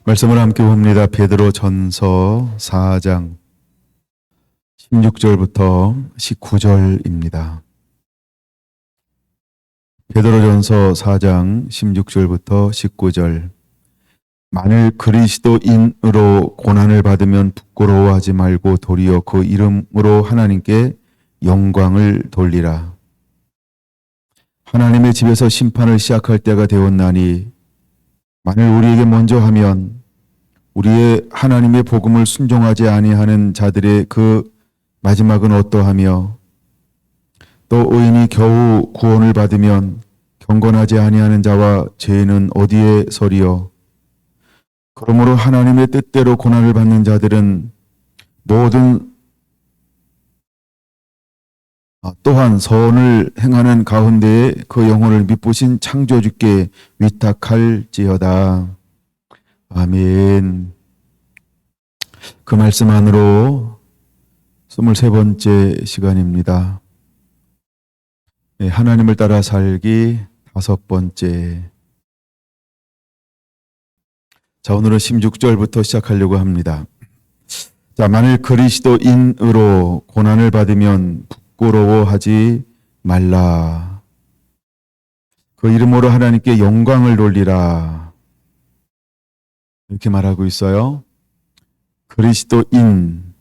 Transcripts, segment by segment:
말씀을 함께 봅니다. 베드로전서 4장 16절부터 19절입니다. 베드로전서 4장 16절부터 19절. 만일 그리스도인으로 고난을 받으면 부끄러워하지 말고 도리어 그 이름으로 하나님께 영광을 돌리라. 하나님의 집에서 심판을 시작할 때가 되었나니 만일 우리에게 먼저 하면 우리의 하나님의 복음을 순종하지 아니하는 자들의 그 마지막은 어떠하며 또 의인이 겨우 구원을 받으면 경건하지 아니하는 자와 죄인은 어디에 서리요. 그러므로 하나님의 뜻대로 고난을 받는 자들은 모든 또한 선을 행하는 가운데에 그 영혼을 미쁘신 창조주께 위탁할지어다. 아멘. 그 말씀 안으로 23번째 시간입니다. 하나님을 따라 살기 5번째. 자, 오늘은 16절부터 시작하려고 합니다. 자, 만일 그리스도인으로 고난을 받으면 부끄러워하지 말라. 그 이름으로 하나님께 영광을 돌리라. 이렇게 말하고 있어요. 그리스도인으로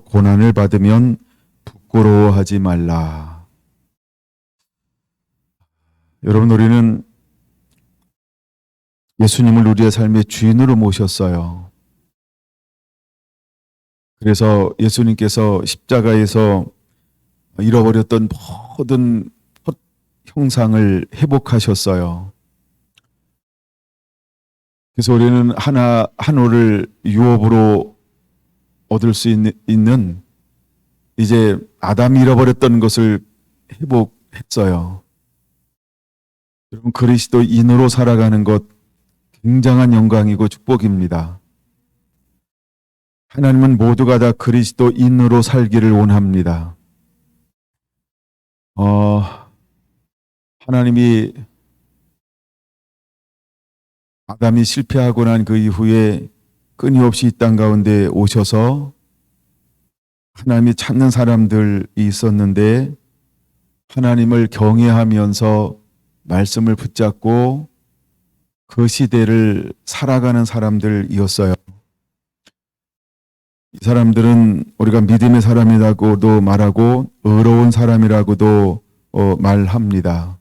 고난을 받으면 부끄러워하지 말라. 여러분, 우리는 예수님을 우리의 삶의 주인으로 모셨어요. 그래서 예수님께서 십자가에서 잃어버렸던 모든 형상을 회복하셨어요. 그래서 우리는 한 올을 유업으로 얻을 수 있는 이제 아담이 잃어버렸던 것을 회복했어요. 여러분, 그리스도인으로 살아가는 것 굉장한 영광이고 축복입니다. 하나님은 모두가 다 그리스도인으로 살기를 원합니다. 하나님이 아담이 실패하고 난 그 이후에 끊임없이 이 땅 가운데 오셔서 하나님이 찾는 사람들이 있었는데 하나님을 경외하면서 말씀을 붙잡고 그 시대를 살아가는 사람들이었어요. 이 사람들은 우리가 믿음의 사람이라고도 말하고 의로운 사람이라고도 말합니다.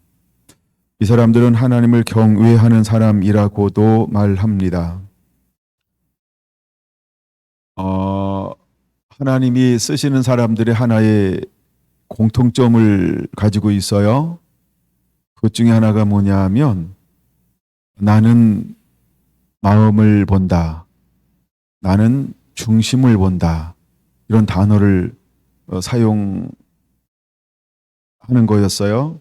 이 사람들은 하나님을 경외하는 사람이라고도 말합니다. 하나님이 쓰시는 사람들의 하나의 공통점을 가지고 있어요. 그 중에 하나가 뭐냐 하면 나는 마음을 본다. 나는 중심을 본다. 이런 단어를 사용하는 거였어요.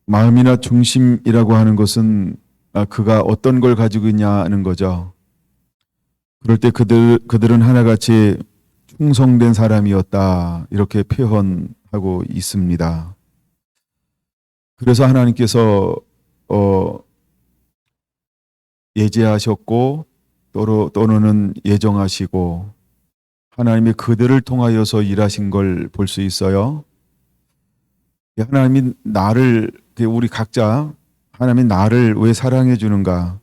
마음이나 중심이라고 하는 것은 그가 어떤 걸 가지고 있냐는 거죠. 그럴 때 그들은 하나같이 충성된 사람이었다. 이렇게 표현하고 있습니다. 그래서 하나님께서 예제하셨고 또는 예정하시고 하나님이 그들을 통하여서 일하신 걸 볼 수 있어요. 하나님이 우리 각자 하나님이 나를 왜 사랑해 주는가?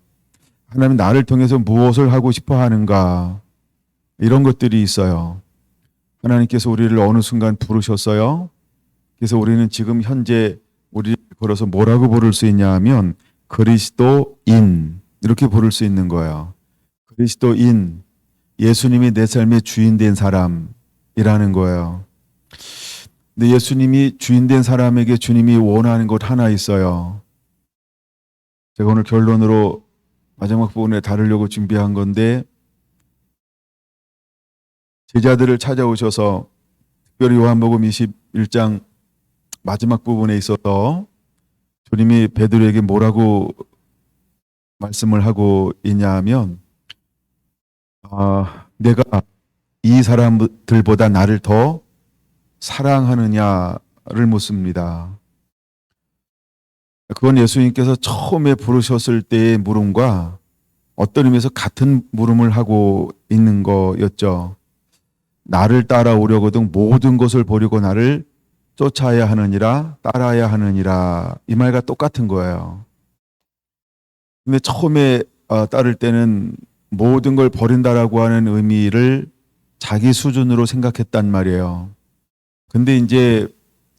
하나님이 나를 통해서 무엇을 하고 싶어 하는가? 이런 것들이 있어요. 하나님께서 우리를 어느 순간 부르셨어요. 그래서 우리는 지금 현재 우리를 걸어서 뭐라고 부를 수 있냐 하면 그리스도인 이렇게 부를 수 있는 거예요. 그리스도인, 예수님이 내 삶의 주인 된 사람이라는 거예요. 근데 예수님이 주인 된 사람에게 주님이 원하는 것 하나 있어요. 제가 오늘 결론으로 마지막 부분에 다루려고 준비한 건데 제자들을 찾아오셔서 특별히 요한복음 21장 마지막 부분에 있어서 주님이 베드로에게 뭐라고 말씀을 하고 있냐 하면 내가 이 사람들보다 나를 더 사랑하느냐를 묻습니다. 그건 예수님께서 처음에 부르셨을 때의 물음과 어떤 의미에서 같은 물음을 하고 있는 거였죠. 나를 따라오려거든 모든 것을 버리고 나를 쫓아야 하느니라, 따라야 하느니라. 이 말과 똑같은 거예요. 근데 처음에 따를 때는 모든 걸 버린다라고 하는 의미를 자기 수준으로 생각했단 말이에요. 근데 이제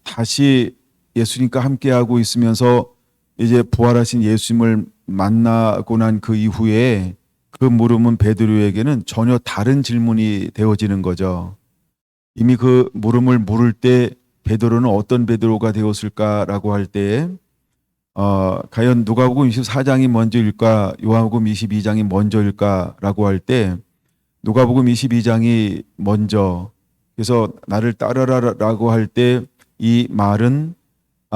다시 예수님과 함께하고 있으면서 이제 부활하신 예수님을 만나고 난 그 이후에 그 물음은 베드로에게는 전혀 다른 질문이 되어지는 거죠. 이미 그 물음을 물을 때 베드로는 어떤 베드로가 되었을까라고 할 때 과연 누가복음 24장이 먼저일까 요한복음 22장이 먼저일까라고 할 때 누가복음 22장이 먼저, 그래서 나를 따르라라고 할 때 이 말은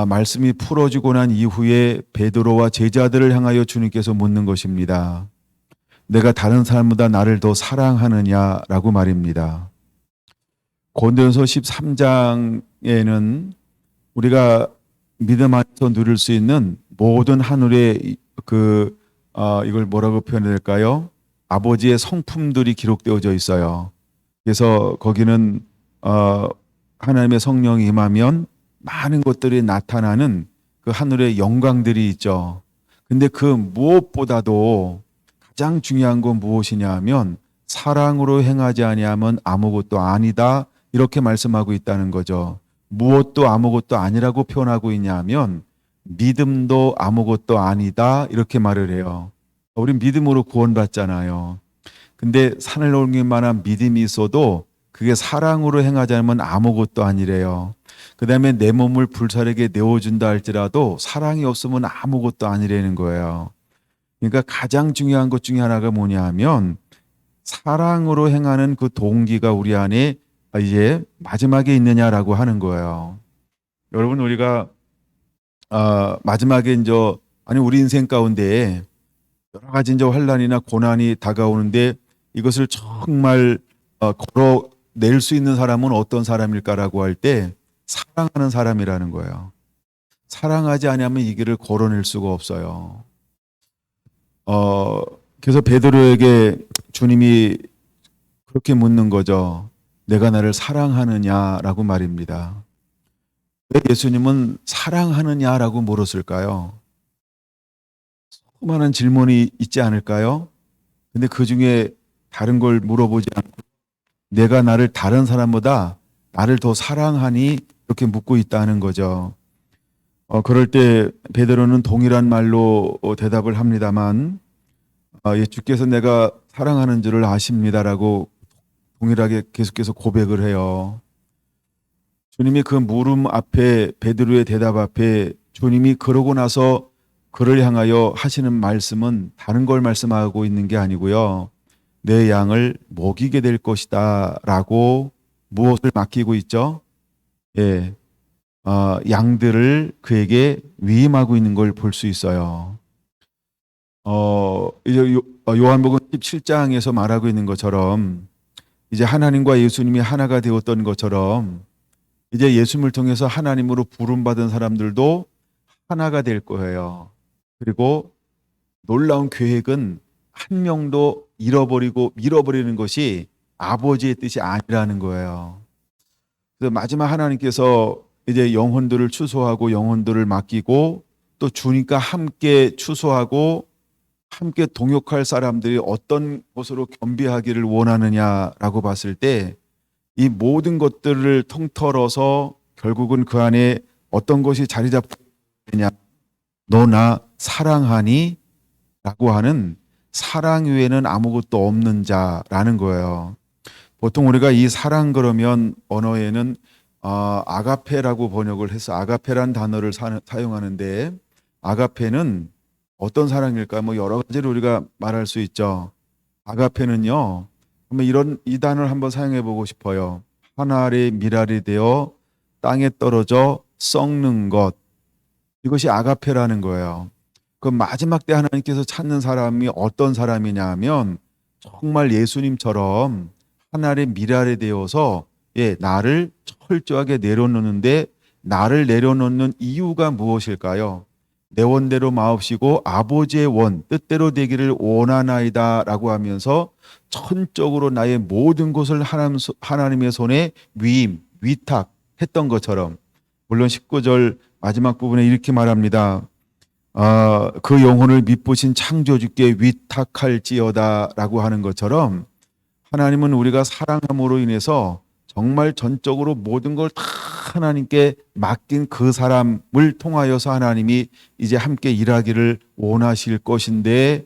말씀이 풀어지고 난 이후에 베드로와 제자들을 향하여 주님께서 묻는 것입니다. 내가 다른 사람보다 나를 더 사랑하느냐라고 말입니다. 고린도전서 13장에는 우리가 믿음 안에서 누릴 수 있는 모든 하늘의 이걸 뭐라고 표현해야 될까요? 아버지의 성품들이 기록되어져 있어요. 그래서 거기는 하나님의 성령이 임하면 많은 것들이 나타나는 그 하늘의 영광들이 있죠. 근데 그 무엇보다도 가장 중요한 건 무엇이냐 하면 사랑으로 행하지 아니하면 아무것도 아니다, 이렇게 말씀하고 있다는 거죠. 무엇도 아무것도 아니라고 표현하고 있냐 하면 믿음도 아무것도 아니다, 이렇게 말을 해요. 우린 믿음으로 구원받잖아요. 근데 산을 옮길 만한 믿음이 있어도 그게 사랑으로 행하지 않으면 아무것도 아니래요. 그 다음에 내 몸을 불살에게 내어준다 할지라도 사랑이 없으면 아무것도 아니라는 거예요. 그러니까 가장 중요한 것 중에 하나가 뭐냐 하면 사랑으로 행하는 그 동기가 우리 안에 이제 마지막에 있느냐라고 하는 거예요. 여러분, 우리가 마지막에 우리 인생 가운데 여러 가지 환란이나 고난이 다가오는데 이것을 정말 걸어낼 수 있는 사람은 어떤 사람일까라고 할 때 사랑하는 사람이라는 거예요. 사랑하지 않으면 이 길을 걸어낼 수가 없어요. 그래서 베드로에게 주님이 그렇게 묻는 거죠. 내가 나를 사랑하느냐라고 말입니다. 왜 예수님은 사랑하느냐라고 물었을까요? 수많은 질문이 있지 않을까요? 근데 그 중에 다른 걸 물어보지 않고 내가 나를 다른 사람보다 나를 더 사랑하니, 이렇게 묻고 있다는 거죠. 그럴 때 베드로는 동일한 말로 대답을 합니다만 주께서 내가 사랑하는 줄을 아십니다라고 동일하게 계속해서 고백을 해요. 주님이 그 물음 앞에, 베드로의 대답 앞에 주님이 그러고 나서 그를 향하여 하시는 말씀은 다른 걸 말씀하고 있는 게 아니고요. 내 양을 먹이게 될 것이다 라고 무엇을 맡기고 있죠? 예, 양들을 그에게 위임하고 있는 걸 볼 수 있어요. 이제 요한복음 17장에서 말하고 있는 것처럼 이제 하나님과 예수님이 하나가 되었던 것처럼 이제 예수님을 통해서 하나님으로 부름받은 사람들도 하나가 될 거예요. 그리고 놀라운 계획은 한 명도 잃어버리고 밀어버리는 것이 아버지의 뜻이 아니라는 거예요. 그래서 마지막 하나님께서 이제 영혼들을 추수하고 영혼들을 맡기고 또 주님과 함께 추수하고 함께 동역할 사람들이 어떤 곳으로 겸비하기를 원하느냐라고 봤을 때 이 모든 것들을 통틀어서 결국은 그 안에 어떤 것이 자리 잡고 있느냐, 너 나 사랑하니? 라고 하는 사랑 외에는 아무것도 없는 자라는 거예요. 보통 우리가 이 사랑 그러면 언어에는 아가페라고 번역을 해서 아가페란 단어를 사용하는데 아가페는 어떤 사랑일까? 여러 가지로 우리가 말할 수 있죠. 아가페는요, 이 단어를 한번 사용해 보고 싶어요. 하늘의 밀알이 되어 땅에 떨어져 썩는 것. 이것이 아가페라는 거예요. 그 마지막 때 하나님께서 찾는 사람이 어떤 사람이냐 하면 정말 예수님처럼 하늘의 밀알이 되어서 나를 철저하게 내려놓는데 나를 내려놓는 이유가 무엇일까요? 내 원대로 마옵시고 아버지의 원 뜻대로 되기를 원하나이다 라고 하면서 전적으로 나의 모든 것을 하나님의 손에 위탁했던 것처럼, 물론 19절 마지막 부분에 이렇게 말합니다. 그 영혼을 미쁘신 창조주께 위탁할지어다 라고 하는 것처럼, 하나님은 우리가 사랑함으로 인해서 정말 전적으로 모든 걸 다 하나님께 맡긴 그 사람을 통하여서 하나님이 이제 함께 일하기를 원하실 것인데,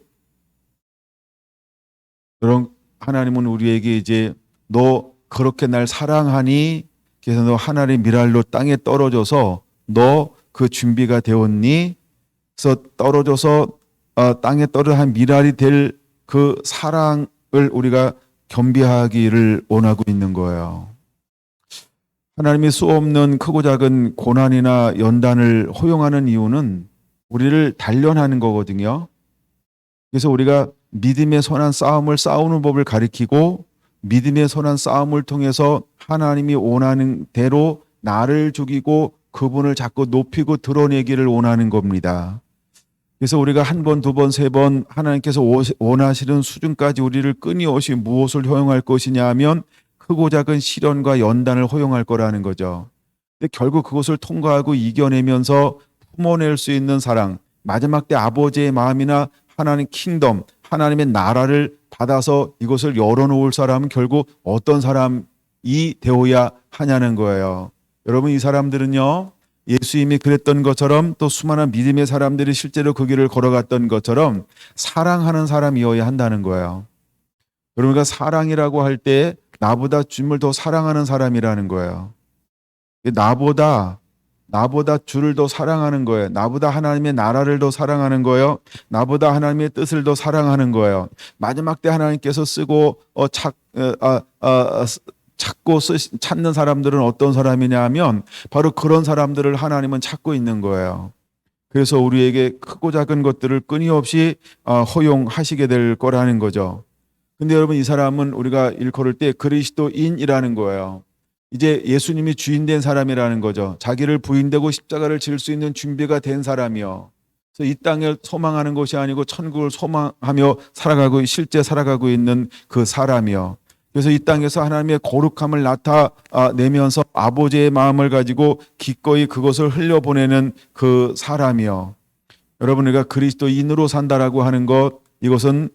그런 하나님은 우리에게 이제 너 그렇게 날 사랑하니, 그래서 너 하나님의 미랄로 땅에 떨어져서 너 그 준비가 되었니? 그래서 떨어져서 땅에 떨어져 한 미랄이 될 그 사랑을 우리가 겸비하기를 원하고 있는 거예요. 하나님이 수없는 크고 작은 고난이나 연단을 허용하는 이유는 우리를 단련하는 거거든요. 그래서 우리가 믿음의 선한 싸움을 싸우는 법을 가리키고, 믿음의 선한 싸움을 통해서 하나님이 원하는 대로 나를 죽이고 그분을 자꾸 높이고 드러내기를 원하는 겁니다. 그래서 우리가 한 번, 두 번, 세 번 하나님께서 원하시는 수준까지 우리를 끊임없이 무엇을 허용할 것이냐 하면 크고 작은 시련과 연단을 허용할 거라는 거죠. 근데 결국 그것을 통과하고 이겨내면서 품어낼 수 있는 사랑, 마지막 때 아버지의 마음이나 하나님 킹덤, 하나님의 나라를 받아서 이것을 열어놓을 사람은 결국 어떤 사람이 되어야 하냐는 거예요. 여러분, 이 사람들은요, 예수님이 그랬던 것처럼 또 수많은 믿음의 사람들이 실제로 그 길을 걸어갔던 것처럼 사랑하는 사람이어야 한다는 거예요. 그러니까 사랑이라고 할 때 나보다 주님을 더 사랑하는 사람이라는 거예요. 나보다 주를 더 사랑하는 거예요. 나보다 하나님의 나라를 더 사랑하는 거예요. 나보다 하나님의 뜻을 더 사랑하는 거예요. 마지막 때 하나님께서 쓰고 찾는 사람들은 어떤 사람이냐 하면 바로 그런 사람들을 하나님은 찾고 있는 거예요. 그래서 우리에게 크고 작은 것들을 끊임없이 허용하시게 될 거라는 거죠. 근데 여러분, 이 사람은 우리가 일컬을 때 그리스도인이라는 거예요. 이제 예수님이 주인 된 사람이라는 거죠. 자기를 부인되고 십자가를 질 수 있는 준비가 된 사람이요. 그래서 이 땅을 소망하는 것이 아니고 천국을 소망하며 실제 살아가고 있는 그 사람이요. 그래서 이 땅에서 하나님의 거룩함을 나타내면서 아버지의 마음을 가지고 기꺼이 그것을 흘려보내는 그 사람이요. 여러분, 우리가 그리스도인으로 산다라고 하는 것, 이것은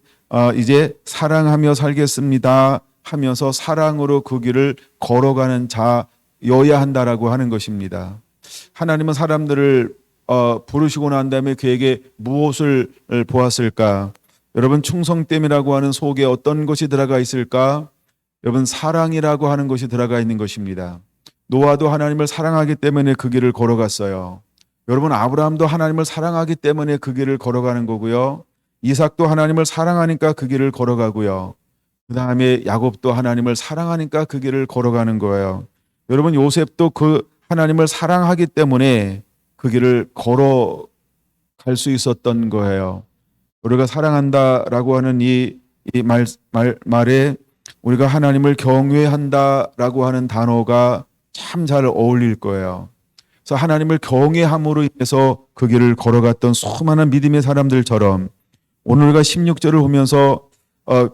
이제 사랑하며 살겠습니다 하면서 사랑으로 그 길을 걸어가는 자여야 한다라고 하는 것입니다. 하나님은 사람들을 부르시고 난 다음에 그에게 무엇을 보았을까? 여러분, 충성됨이라고 하는 속에 어떤 것이 들어가 있을까? 여러분, 사랑이라고 하는 것이 들어가 있는 것입니다. 노아도 하나님을 사랑하기 때문에 그 길을 걸어갔어요. 여러분, 아브라함도 하나님을 사랑하기 때문에 그 길을 걸어가는 거고요. 이삭도 하나님을 사랑하니까 그 길을 걸어가고요. 그 다음에 야곱도 하나님을 사랑하니까 그 길을 걸어가는 거예요. 여러분, 요셉도 그 하나님을 사랑하기 때문에 그 길을 걸어갈 수 있었던 거예요. 우리가 사랑한다라고 하는 이 말에 우리가 하나님을 경외한다라고 하는 단어가 참 잘 어울릴 거예요. 그래서 하나님을 경외함으로 인해서 그 길을 걸어갔던 수많은 믿음의 사람들처럼 오늘 우리가 16절을 보면서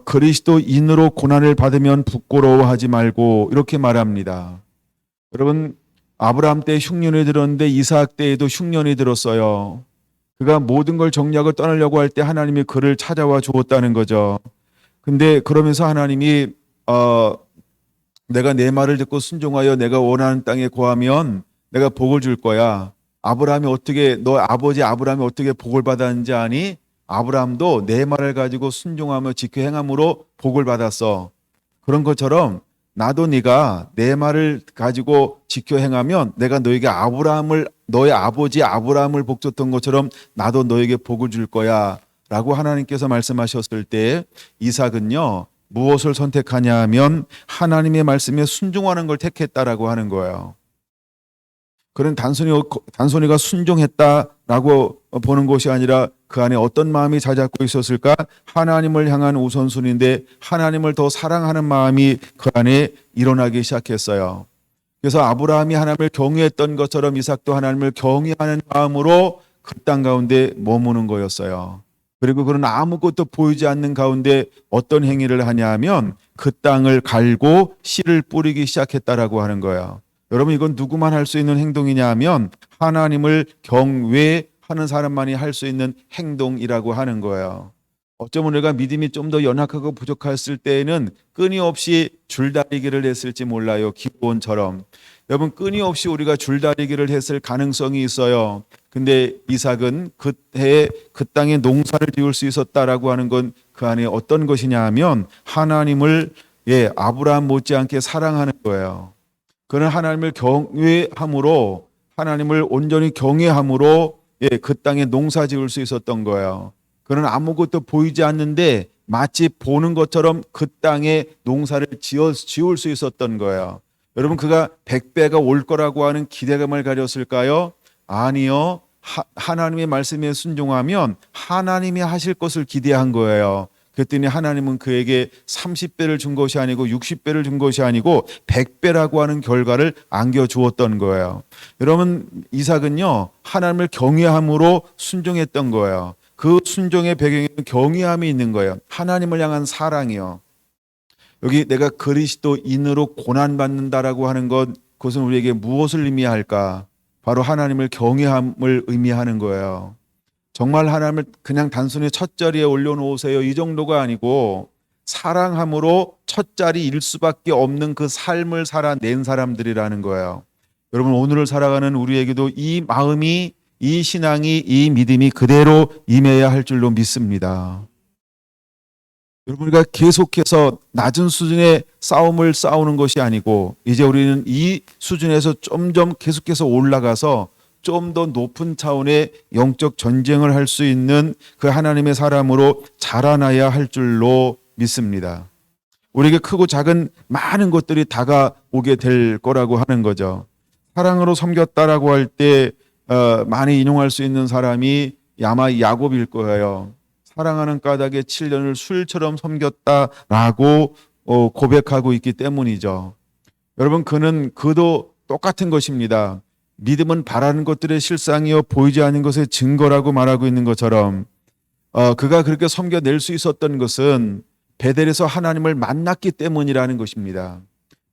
그리스도인으로 고난을 받으면 부끄러워하지 말고 이렇게 말합니다. 여러분, 아브라함 때 흉년이 들었는데 이삭 때에도 흉년이 들었어요. 그가 모든 걸 정리하고 떠나려고 할 때 하나님이 그를 찾아와 주었다는 거죠. 근데 그러면서 하나님이 내가 내 말을 듣고 순종하여 내가 원하는 땅에 거하면 내가 복을 줄 거야. 너 아버지 아브라함이 어떻게 복을 받았는지 아니? 아브라함도 내 말을 가지고 순종하며 지켜 행함으로 복을 받았어. 그런 것처럼 나도 네가 내 말을 가지고 지켜 행하면 내가 너에게 너의 아버지 아브라함을 복 줬던 것처럼 나도 너에게 복을 줄 거야 라고 하나님께서 말씀하셨을 때 이삭은요, 무엇을 선택하냐 하면 하나님의 말씀에 순종하는 걸 택했다라고 하는 거예요. 그런 단순히가 순종했다라고 보는 것이 아니라 그 안에 어떤 마음이 자잡고 있었을까? 하나님을 향한 우선순위인데 하나님을 더 사랑하는 마음이 그 안에 일어나기 시작했어요. 그래서 아브라함이 하나님을 경외했던 것처럼 이삭도 하나님을 경외하는 마음으로 그 땅 가운데 머무는 거였어요. 그리고 그런 아무것도 보이지 않는 가운데 어떤 행위를 하냐면 그 땅을 갈고 씨를 뿌리기 시작했다라고 하는 거예요. 여러분, 이건 누구만 할 수 있는 행동이냐 하면 하나님을 경외하는 사람만이 할 수 있는 행동이라고 하는 거예요. 어쩌면 우리가 믿음이 좀 더 연약하고 부족했을 때에는 끊임없이 줄다리기를 했을지 몰라요. 기브온처럼. 여러분, 끊임없이 우리가 줄다리기를 했을 가능성이 있어요. 근데 이삭은 그해 그 땅에 농사를 지을 수 있었다라고 하는 건 그 안에 어떤 것이냐 하면 하나님을 아브라함 못지않게 사랑하는 거예요. 그는 하나님을 경외함으로, 하나님을 온전히 경외함으로 그 땅에 농사 지을 수 있었던 거예요. 그는 아무것도 보이지 않는데 마치 보는 것처럼 그 땅에 농사를 지을 수 있었던 거예요. 여러분, 그가 100배가 올 거라고 하는 기대감을 가졌을까요? 아니요. 하나님의 말씀에 순종하면 하나님이 하실 것을 기대한 거예요. 그랬더니 하나님은 그에게 30배를 준 것이 아니고 60배를 준 것이 아니고 100배라고 하는 결과를 안겨주었던 거예요. 여러분, 이삭은요, 하나님을 경외함으로 순종했던 거예요. 그 순종의 배경에는 경외함이 있는 거예요. 하나님을 향한 사랑이요. 여기 내가 그리스도인으로 고난받는다라고 하는 것, 그것은 우리에게 무엇을 의미할까? 바로 하나님을 경외함을 의미하는 거예요. 정말 하나님을 그냥 단순히 첫 자리에 올려놓으세요, 이 정도가 아니고 사랑함으로 첫 자리일 수밖에 없는 그 삶을 살아낸 사람들이라는 거예요. 여러분, 오늘을 살아가는 우리에게도 이 마음이, 이 신앙이, 이 믿음이 그대로 임해야 할 줄로 믿습니다. 여러분, 우리가 계속해서 낮은 수준의 싸움을 싸우는 것이 아니고 이제 우리는 이 수준에서 점점 계속해서 올라가서 좀 더 높은 차원의 영적 전쟁을 할 수 있는 그 하나님의 사람으로 자라나야 할 줄로 믿습니다. 우리에게 크고 작은 많은 것들이 다가오게 될 거라고 하는 거죠. 사랑으로 섬겼다라고 할 때 많이 인용할 수 있는 사람이 아마 야곱일 거예요. 사랑하는 까닭에 7년을 술처럼 섬겼다라고 고백하고 있기 때문이죠. 여러분, 그도 똑같은 것입니다. 믿음은 바라는 것들의 실상이요 보이지 않는 것의 증거라고 말하고 있는 것처럼 그가 그렇게 섬겨낼 수 있었던 것은 베델에서 하나님을 만났기 때문이라는 것입니다.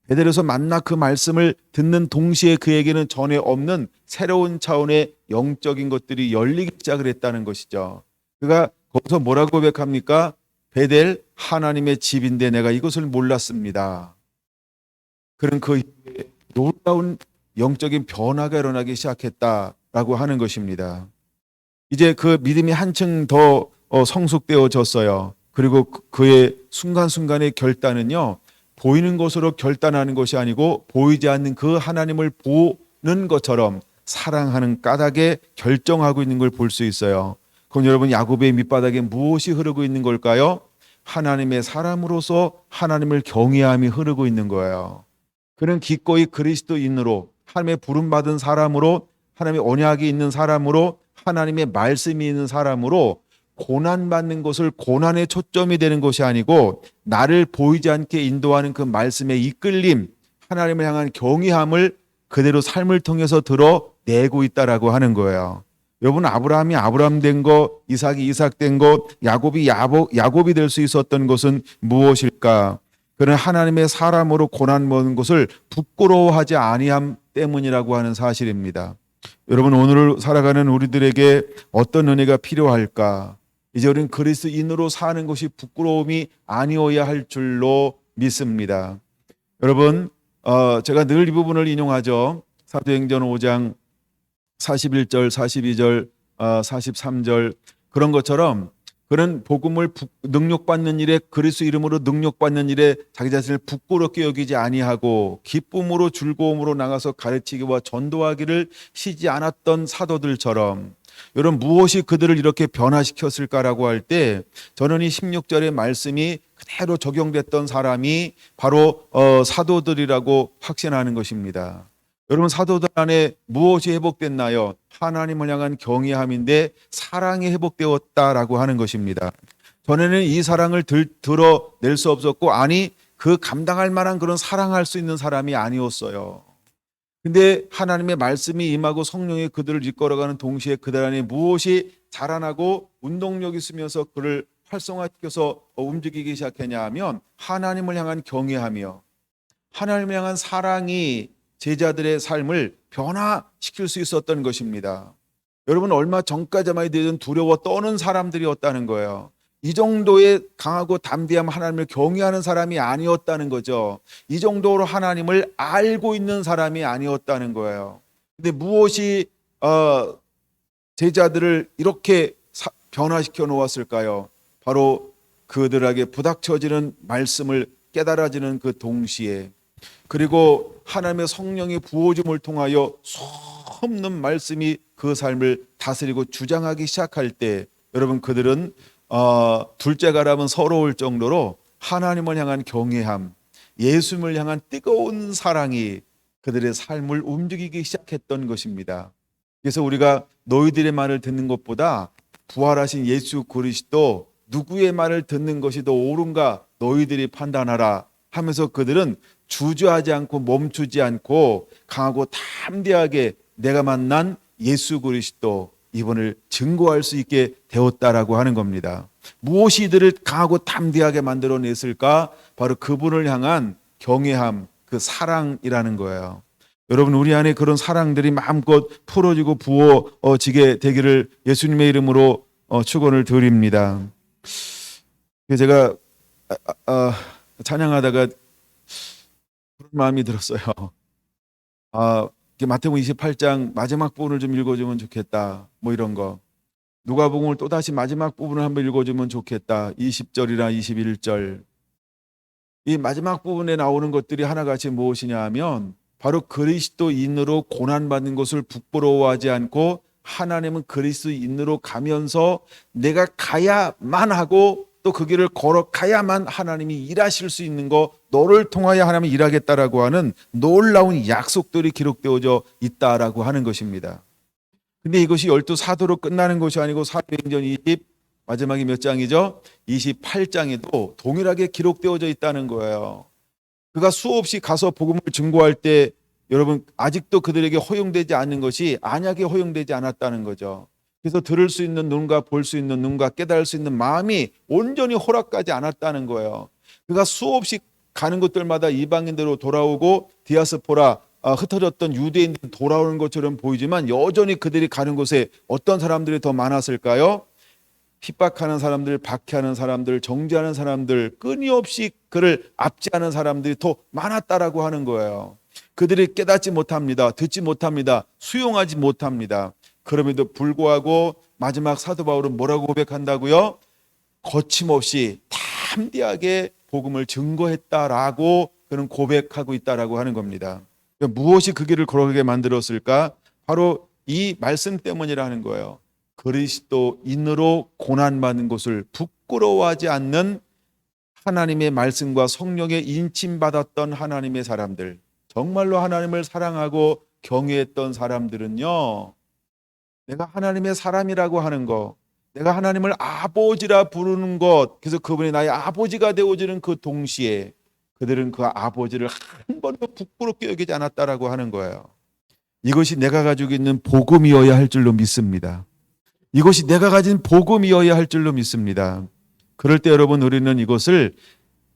베델에서 만나 그 말씀을 듣는 동시에 그에게는 전에 없는 새로운 차원의 영적인 것들이 열리기 시작을 했다는 것이죠. 그가 거기서 뭐라고 고백합니까? 베델 하나님의 집인데 내가 이것을 몰랐습니다. 그는 그 이후에 놀라운 영적인 변화가 일어나기 시작했다라고 하는 것입니다. 이제 그 믿음이 한층 더 성숙되어졌어요. 그리고 그의 순간순간의 결단은요, 보이는 것으로 결단하는 것이 아니고 보이지 않는 그 하나님을 보는 것처럼 사랑하는 까닭에 결정하고 있는 걸 볼 수 있어요. 그럼 여러분, 야곱의 밑바닥에 무엇이 흐르고 있는 걸까요? 하나님의 사람으로서 하나님을 경외함이 흐르고 있는 거예요. 그는 기꺼이 그리스도인으로, 하나님의 부름받은 사람으로, 하나님의 언약이 있는 사람으로, 하나님의 말씀이 있는 사람으로 고난받는 것을 고난의 초점이 되는 것이 아니고 나를 보이지 않게 인도하는 그 말씀의 이끌림, 하나님을 향한 경외함을 그대로 삶을 통해서 드러내고 있다라고 하는 거예요. 여러분, 아브라함이 아브라함 된 거, 이삭이 이삭 된 거, 야곱이 야곱이 될 수 있었던 것은 무엇일까? 그는 하나님의 사람으로 고난 먹는 것을 부끄러워하지 아니함 때문이라고 하는 사실입니다. 여러분, 오늘 살아가는 우리들에게 어떤 은혜가 필요할까? 이제 우리는 그리스도인으로 사는 것이 부끄러움이 아니어야 할 줄로 믿습니다. 여러분, 제가 늘 이 부분을 인용하죠. 사도행전 5장 41절, 42절, 43절 그런 것처럼 그는 복음을 능력받는 일에, 그리스도 이름으로 능력받는 일에 자기 자신을 부끄럽게 여기지 아니하고 기쁨으로 즐거움으로 나가서 가르치기와 전도하기를 쉬지 않았던 사도들처럼, 여러분, 무엇이 그들을 이렇게 변화시켰을까라고 할 때 저는 이 16절의 말씀이 그대로 적용됐던 사람이 바로 사도들이라고 확신하는 것입니다. 여러분, 사도들 안에 무엇이 회복됐나요? 하나님을 향한 경외함인데 사랑이 회복되었다라고 하는 것입니다. 전에는 이 사랑을 드러낼 수 없었고, 아니 그 감당할 만한 그런 사랑할 수 있는 사람이 아니었어요. 근데 하나님의 말씀이 임하고 성령이 그들을 이끌어가는 동시에 그들 안에 무엇이 자라나고 운동력이 있으면서 그를 활성화시켜서 움직이기 시작했냐 하면 하나님을 향한 경외하며 하나님을 향한 사랑이 제자들의 삶을 변화시킬 수 있었던 것입니다. 여러분, 얼마 전까지만 해도 두려워 떠는 사람들이었다는 거예요. 이 정도의 강하고 담대함, 하나님을 경외하는 사람이 아니었다는 거죠. 이 정도로 하나님을 알고 있는 사람이 아니었다는 거예요. 근데 무엇이 제자들을 이렇게 변화시켜 놓았을까요? 바로 그들에게 부닥쳐지는 말씀을 깨달아지는 그 동시에, 그리고 하나님의 성령의 부어줌을 통하여 수없는 말씀이 그 삶을 다스리고 주장하기 시작할 때, 여러분, 그들은 둘째가라면 서러울 정도로 하나님을 향한 경외함, 예수님을 향한 뜨거운 사랑이 그들의 삶을 움직이기 시작했던 것입니다. 그래서 우리가 너희들의 말을 듣는 것보다 부활하신 예수 그리스도 누구의 말을 듣는 것이 더 옳은가 너희들이 판단하라 하면서 그들은 주저하지 않고 멈추지 않고 강하고 담대하게 내가 만난 예수 그리스도 이분을 증거할 수 있게 되었다라고 하는 겁니다. 무엇이 이들을 강하고 담대하게 만들어냈을까? 바로 그분을 향한 경외함, 그 사랑이라는 거예요. 여러분, 우리 안에 그런 사랑들이 마음껏 풀어지고 부어지게 되기를 예수님의 이름으로 축원을 드립니다. 제가 찬양하다가 그런 마음이 들었어요. 마태복음 28장 마지막 부분을 좀 읽어주면 좋겠다. 뭐 이런 거. 누가복음을 또다시 마지막 부분을 한번 읽어주면 좋겠다. 20절이나 21절. 이 마지막 부분에 나오는 것들이 하나같이 무엇이냐 하면 바로 그리스도인으로 고난받는 것을 부끄러워하지 않고 하나님은 그리스도인으로 가면서 내가 가야만 하고 또 그 길을 걸어가야만 하나님이 일하실 수 있는 거, 너를 통하여 하나님이 일하겠다라고 하는 놀라운 약속들이 기록되어져 있다라고 하는 것입니다. 근데 이것이 12사도로 끝나는 것이 아니고 사도행전 20 마지막이 몇 장이죠? 28장에도 동일하게 기록되어져 있다는 거예요. 그가 수없이 가서 복음을 증거할 때 여러분 아직도 그들에게 허용되지 않는 것이 안약에 허용되지 않았다는 거죠. 그래서 들을 수 있는 눈과 볼 수 있는 눈과 깨달을 수 있는 마음이 온전히 허락하지 않았다는 거예요. 그가 수없이 가는 곳들마다 이방인대로 돌아오고 디아스포라 흩어졌던 유대인들이 돌아오는 것처럼 보이지만 여전히 그들이 가는 곳에 어떤 사람들이 더 많았을까요? 핍박하는 사람들, 박해하는 사람들, 정죄하는 사람들, 끊임없이 그를 압제하는 사람들이 더 많았다라고 하는 거예요. 그들이 깨닫지 못합니다. 듣지 못합니다. 수용하지 못합니다. 그럼에도 불구하고 마지막 사도 바울은 뭐라고 고백한다고요? 거침없이 담대하게 복음을 증거했다라고 그는 고백하고 있다라고 하는 겁니다. 무엇이 그 길을 걸어가게 만들었을까? 바로 이 말씀 때문이라는 거예요. 그리스도인으로 고난받는 것을 부끄러워하지 않는 하나님의 말씀과 성령에 인침받았던 하나님의 사람들, 정말로 하나님을 사랑하고 경외했던 사람들은요, 내가 하나님의 사람이라고 하는 것, 내가 하나님을 아버지라 부르는 것, 그래서 그분이 나의 아버지가 되어지는 그 동시에 그들은 그 아버지를 한 번도 부끄럽게 여기지 않았다라고 하는 거예요. 이것이 내가 가지고 있는 복음이어야 할 줄로 믿습니다. 이것이 내가 가진 복음이어야 할 줄로 믿습니다. 그럴 때 여러분, 우리는 이것을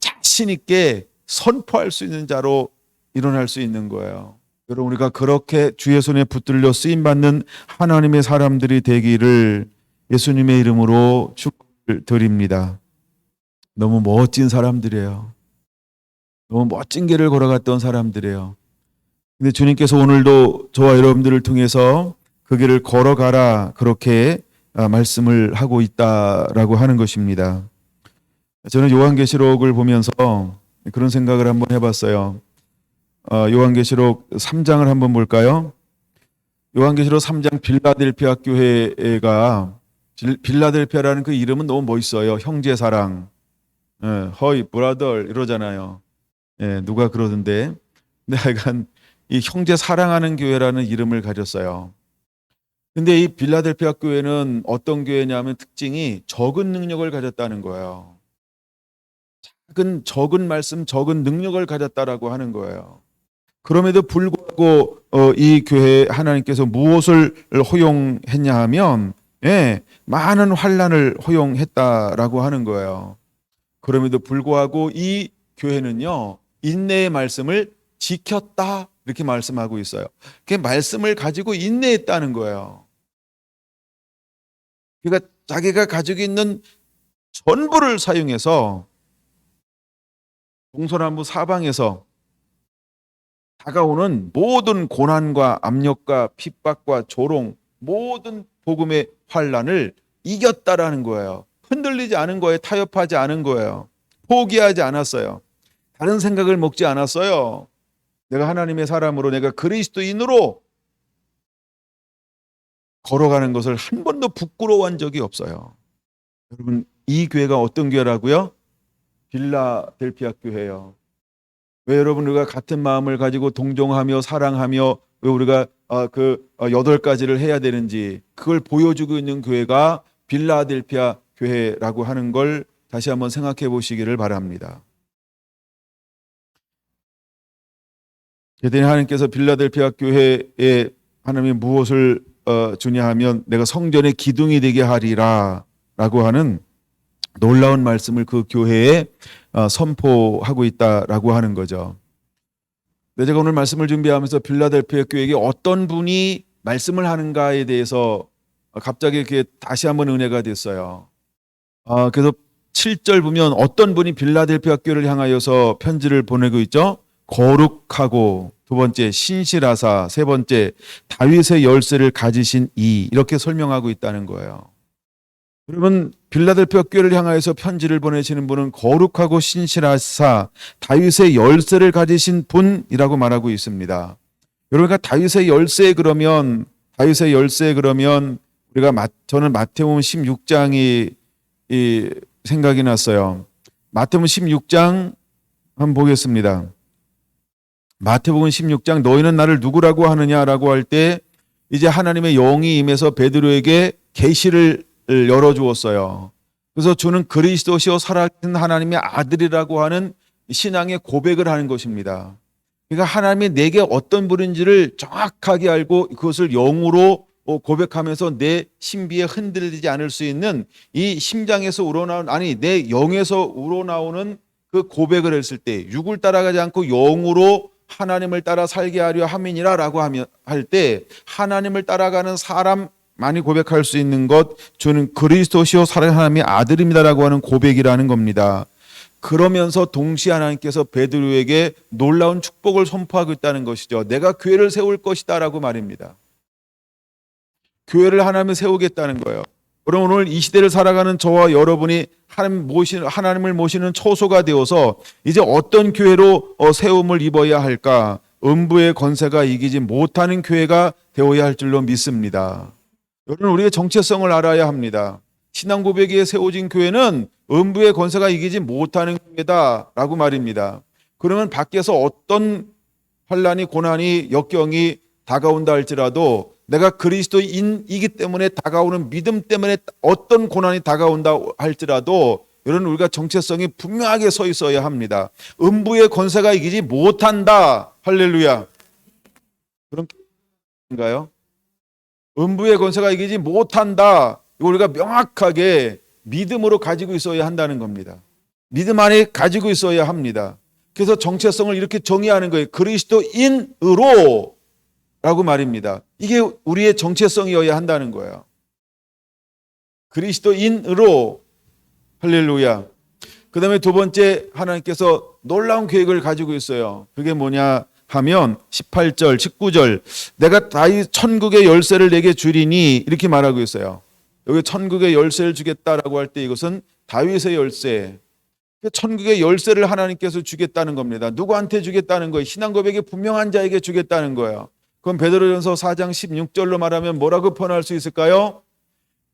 자신 있게 선포할 수 있는 자로 일어날 수 있는 거예요. 여러분, 우리가 그렇게 주의 손에 붙들려 쓰임받는 하나님의 사람들이 되기를 예수님의 이름으로 축복을 드립니다. 너무 멋진 사람들이에요. 너무 멋진 길을 걸어갔던 사람들이에요. 근데 주님께서 오늘도 저와 여러분들을 통해서 그 길을 걸어가라, 그렇게 말씀을 하고 있다라고 하는 것입니다. 저는 요한계시록을 보면서 그런 생각을 한번 해봤어요. 요한계시록 3장을 한번 볼까요? 요한계시록 3장 빌라델피아 교회가, 빌라델피아라는 그 이름은 너무 멋있어요. 형제사랑, 허이 브라더 이러잖아요. 누가 그러던데. 근데 하여간 이 형제 사랑하는 교회라는 이름을 가졌어요. 근데 이 빌라델피아 교회는 어떤 교회냐면 특징이 적은 능력을 가졌다는 거예요. 적은 말씀, 적은 능력을 가졌다라고 하는 거예요. 그럼에도 불구하고 이 교회에 하나님께서 무엇을 허용했냐 하면 많은 환난을 허용했다라고 하는 거예요. 그럼에도 불구하고 이 교회는요, 인내의 말씀을 지켰다 이렇게 말씀하고 있어요. 그 말씀을 가지고 인내했다는 거예요. 그러니까 자기가 가지고 있는 전부를 사용해서 동서남북 사방에서 다가오는 모든 고난과 압력과 핍박과 조롱, 모든 복음의 환난을 이겼다라는 거예요. 흔들리지 않은 거예요. 타협하지 않은 거예요. 포기하지 않았어요. 다른 생각을 먹지 않았어요. 내가 하나님의 사람으로, 내가 그리스도인으로 걸어가는 것을 한 번도 부끄러워한 적이 없어요. 여러분, 이 교회가 어떤 교회라고요? 빌라델피아 교회예요. 왜 여러분 우리가 같은 마음을 가지고 동정하며 사랑하며 왜 우리가 그 8가지를 해야 되는지 그걸 보여주고 있는 교회가 빌라델피아 교회라고 하는 걸 다시 한번 생각해 보시기를 바랍니다. 그랬더니 하나님께서 빌라델피아 교회에 하나님이 무엇을 주냐 하면 내가 성전의 기둥이 되게 하리라 라고 하는 놀라운 말씀을 그 교회에 선포하고 있다라고 하는 거죠. 제가 오늘 말씀을 준비하면서 빌라델피아 교회에게 어떤 분이 말씀을 하는가에 대해서 갑자기 이렇게 다시 한번 은혜가 됐어요. 그래서 7절 보면 어떤 분이 빌라델피아 교회를 향하여서 편지를 보내고 있죠. 거룩하고, 두 번째 신실하사, 세 번째 다윗의 열쇠를 가지신 이, 이렇게 설명하고 있다는 거예요. 여러분, 빌라델피아 교회를 향하여서 편지를 보내시는 분은 거룩하고 신실하사 다윗의 열쇠를 가지신 분이라고 말하고 있습니다. 여러분가 다윗의 열쇠 그러면 우리가 저는 마태복음 16장이 생각이 났어요. 마태복음 16장 한번 보겠습니다. 마태복음 16장 너희는 나를 누구라고 하느냐라고 할 때 이제 하나님의 영이 임해서 베드로에게 계시를 열어주었어요. 그래서 주는 그리스도시요 살아계신 하나님의 아들이라고 하는 신앙의 고백을 하는 것입니다. 그러니까 하나님이 내게 어떤 분인지를 정확하게 알고 그것을 영으로 고백하면서 내 신비에 흔들리지 않을 수 있는 이 심장에서 우러나오는, 아니 내 영에서 우러나오는 그 고백을 했을 때 육을 따라가지 않고 영으로 하나님을 따라 살게 하려 함이니라라고 할 때 하나님을 따라가는 사람 많이 고백할 수 있는 것, 주는 그리스도시요 살아계신 하나님의 아들입니다라고 하는 고백이라는 겁니다. 그러면서 동시에 하나님께서 베드로에게 놀라운 축복을 선포하고 있다는 것이죠. 내가 교회를 세울 것이다라고 말입니다. 교회를 하나님을 세우겠다는 거예요. 그럼 오늘 이 시대를 살아가는 저와 여러분이 하나님을 모시는 초소가 되어서 이제 어떤 교회로 세움을 입어야 할까? 음부의 권세가 이기지 못하는 교회가 되어야 할 줄로 믿습니다. 여러분, 우리의 정체성을 알아야 합니다. 신앙 고백에 세워진 교회는 음부의 권세가 이기지 못하는 교회다라고 말입니다. 그러면 밖에서 어떤 환난이, 고난이, 역경이 다가온다 할지라도 내가 그리스도인이기 때문에 다가오는 믿음 때문에 어떤 고난이 다가온다 할지라도 여러분, 우리가 정체성이 분명하게 서 있어야 합니다. 음부의 권세가 이기지 못한다. 할렐루야. 그런 건가요? 음부의 권세가 이기지 못한다. 이거 우리가 명확하게 믿음으로 가지고 있어야 한다는 겁니다. 믿음 안에 가지고 있어야 합니다. 그래서 정체성을 이렇게 정의하는 거예요. 그리스도인으로 라고 말입니다. 이게 우리의 정체성이어야 한다는 거예요. 그리스도인으로. 할렐루야. 그 다음에 두 번째, 하나님께서 놀라운 계획을 가지고 있어요. 그게 뭐냐 하면 18절, 19절 내가 다윗 천국의 열쇠를 내게 주리니 이렇게 말하고 있어요. 여기 천국의 열쇠를 주겠다라고 할 때 이것은 다윗의 열쇠, 천국의 열쇠를 하나님께서 주겠다는 겁니다. 누구한테 주겠다는 거예요? 신앙 고백이 분명한 자에게 주겠다는 거예요. 그럼 베드로전서 4장 16절로 말하면 뭐라고 표현할 수 있을까요?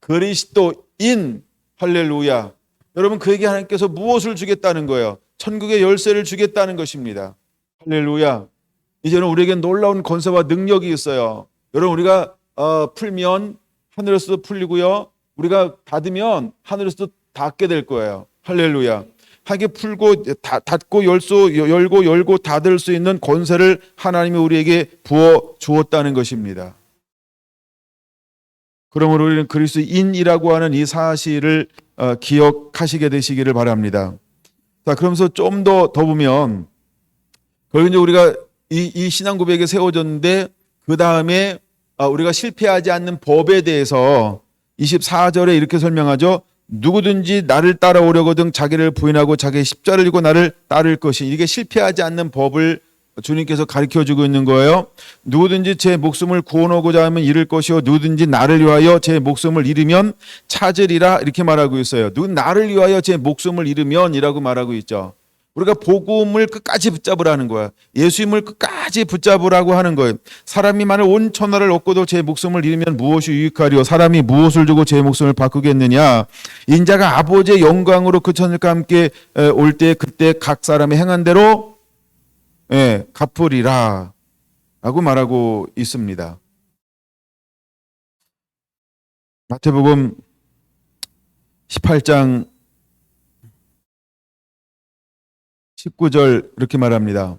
그리스도인. 할렐루야. 여러분, 그에게 하나님께서 무엇을 주겠다는 거예요? 천국의 열쇠를 주겠다는 것입니다. 할렐루야. 이제는 우리에게 놀라운 권세와 능력이 있어요. 여러분, 우리가 풀면 하늘에서도 풀리고요, 우리가 닫으면 하늘에서도 닫게 될 거예요. 할렐루야. 하게 풀고 닫고 열고 닫을 수 있는 권세를 하나님이 우리에게 부어 주었다는 것입니다. 그러므로 우리는 그리스도인이라고 하는 이 사실을 기억하시게 되시기를 바랍니다. 자, 그러면서 좀 더 보면 결국 이제 우리가 이 신앙 고백이 세워졌는데 그 다음에 우리가 실패하지 않는 법에 대해서 24절에 이렇게 설명하죠. 누구든지 나를 따라오려거든 자기를 부인하고 자기의 십자를 지고 나를 따를 것이. 이게 실패하지 않는 법을 주님께서 가르쳐주고 있는 거예요. 누구든지 제 목숨을 구원하고자 하면 잃을 것이요 누구든지 나를 위하여 제 목숨을 잃으면 찾으리라 이렇게 말하고 있어요. 누구 나를 위하여 제 목숨을 잃으면 이라고 말하고 있죠. 우리가 복음을 끝까지 붙잡으라는 거야. 예수님을 끝까지 붙잡으라고 하는 거예요. 사람이 만일 온 천하를 얻고도 제 목숨을 잃으면 무엇이 유익하리요? 사람이 무엇을 주고 제 목숨을 바꾸겠느냐? 인자가 아버지의 영광으로 그 천일과 함께 올 때 그때 각 사람이 행한 대로 갚으리라 라고 말하고 있습니다. 마태복음 18장 19절 이렇게 말합니다.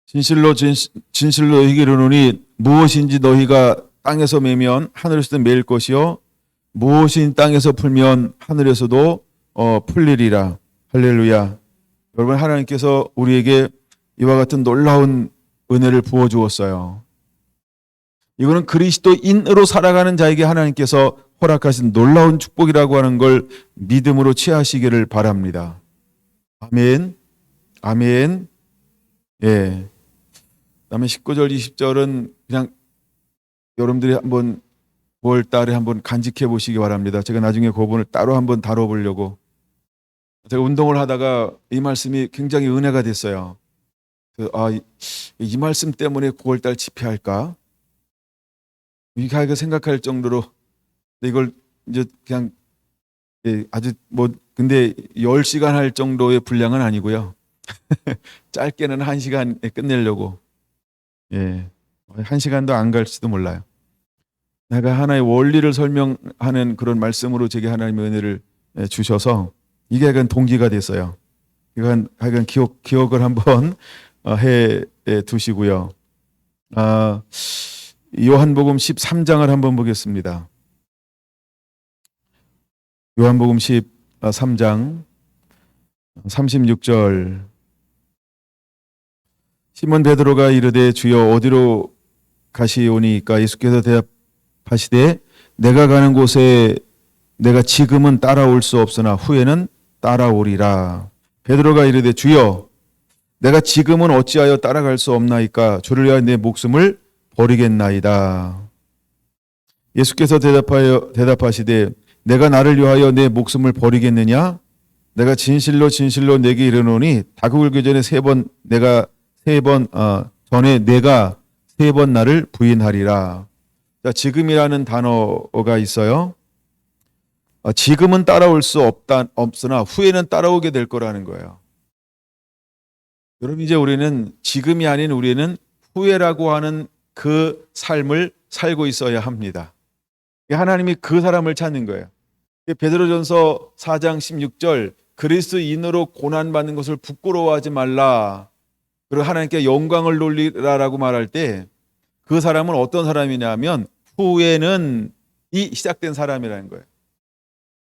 진실로 너희에게 이르노니 무엇인지 너희가 땅에서 매면 하늘에서도 매일 것이요 무엇인 땅에서 풀면 하늘에서도 풀리리라. 할렐루야. 여러분, 하나님께서 우리에게 이와 같은 놀라운 은혜를 부어 주었어요. 이거는 그리스도인으로 살아가는 자에게 하나님께서 허락하신 놀라운 축복이라고 하는 걸 믿음으로 취하시기를 바랍니다. 아멘. 아멘. 예. 그다음에 19절 20절은 그냥 여러분들이 한번 9월 달에 한번 간직해 보시기 바랍니다. 제가 나중에 그 부분을 따로 한번 다뤄보려고. 제가 운동을 하다가 이 말씀이 굉장히 은혜가 됐어요. 이 말씀 때문에 9월 달 집회할까? 이렇게 생각할 정도로 이걸 이제 그냥 아주 근데 10시간 할 정도의 분량은 아니고요. 짧게는 1시간에 끝내려고. 1시간도 안 갈지도 몰라요. 내가 하나의 원리를 설명하는 그런 말씀으로 제게 하나님의 은혜를 주셔서 이게 약간 동기가 됐어요. 이건 하여간 기억을 한번 해 두시고요. 요한복음 13장을 한번 보겠습니다. 요한복음 13장 36절. 시몬 베드로가 이르되 주여 어디로 가시오니까? 예수께서 대답하시되 내가 가는 곳에 내가 지금은 따라올 수 없으나 후에는 따라오리라. 베드로가 이르되 주여 내가 지금은 어찌하여 따라갈 수 없나이까? 주를 위하여 내 목숨을 버리겠나이다. 예수께서 대답하시되 내가 나를 위하여 내 목숨을 버리겠느냐? 내가 진실로 내게 이르노니 닭을 굴기 전에 내가 세 번 나를 부인하리라. 자, 지금이라는 단어가 있어요. 지금은 따라올 수 없으나 후에는 따라오게 될 거라는 거예요. 여러분, 이제 우리는 지금이 아닌 우리는 후회라고 하는 그 삶을 살고 있어야 합니다. 하나님이 그 사람을 찾는 거예요. 베드로전서 4장 16절 그리스도인으로 고난받는 것을 부끄러워하지 말라. 그리고 하나님께 영광을 돌리라라고 말할 때 그 사람은 어떤 사람이냐면 후에는 이 시작된 사람이라는 거예요.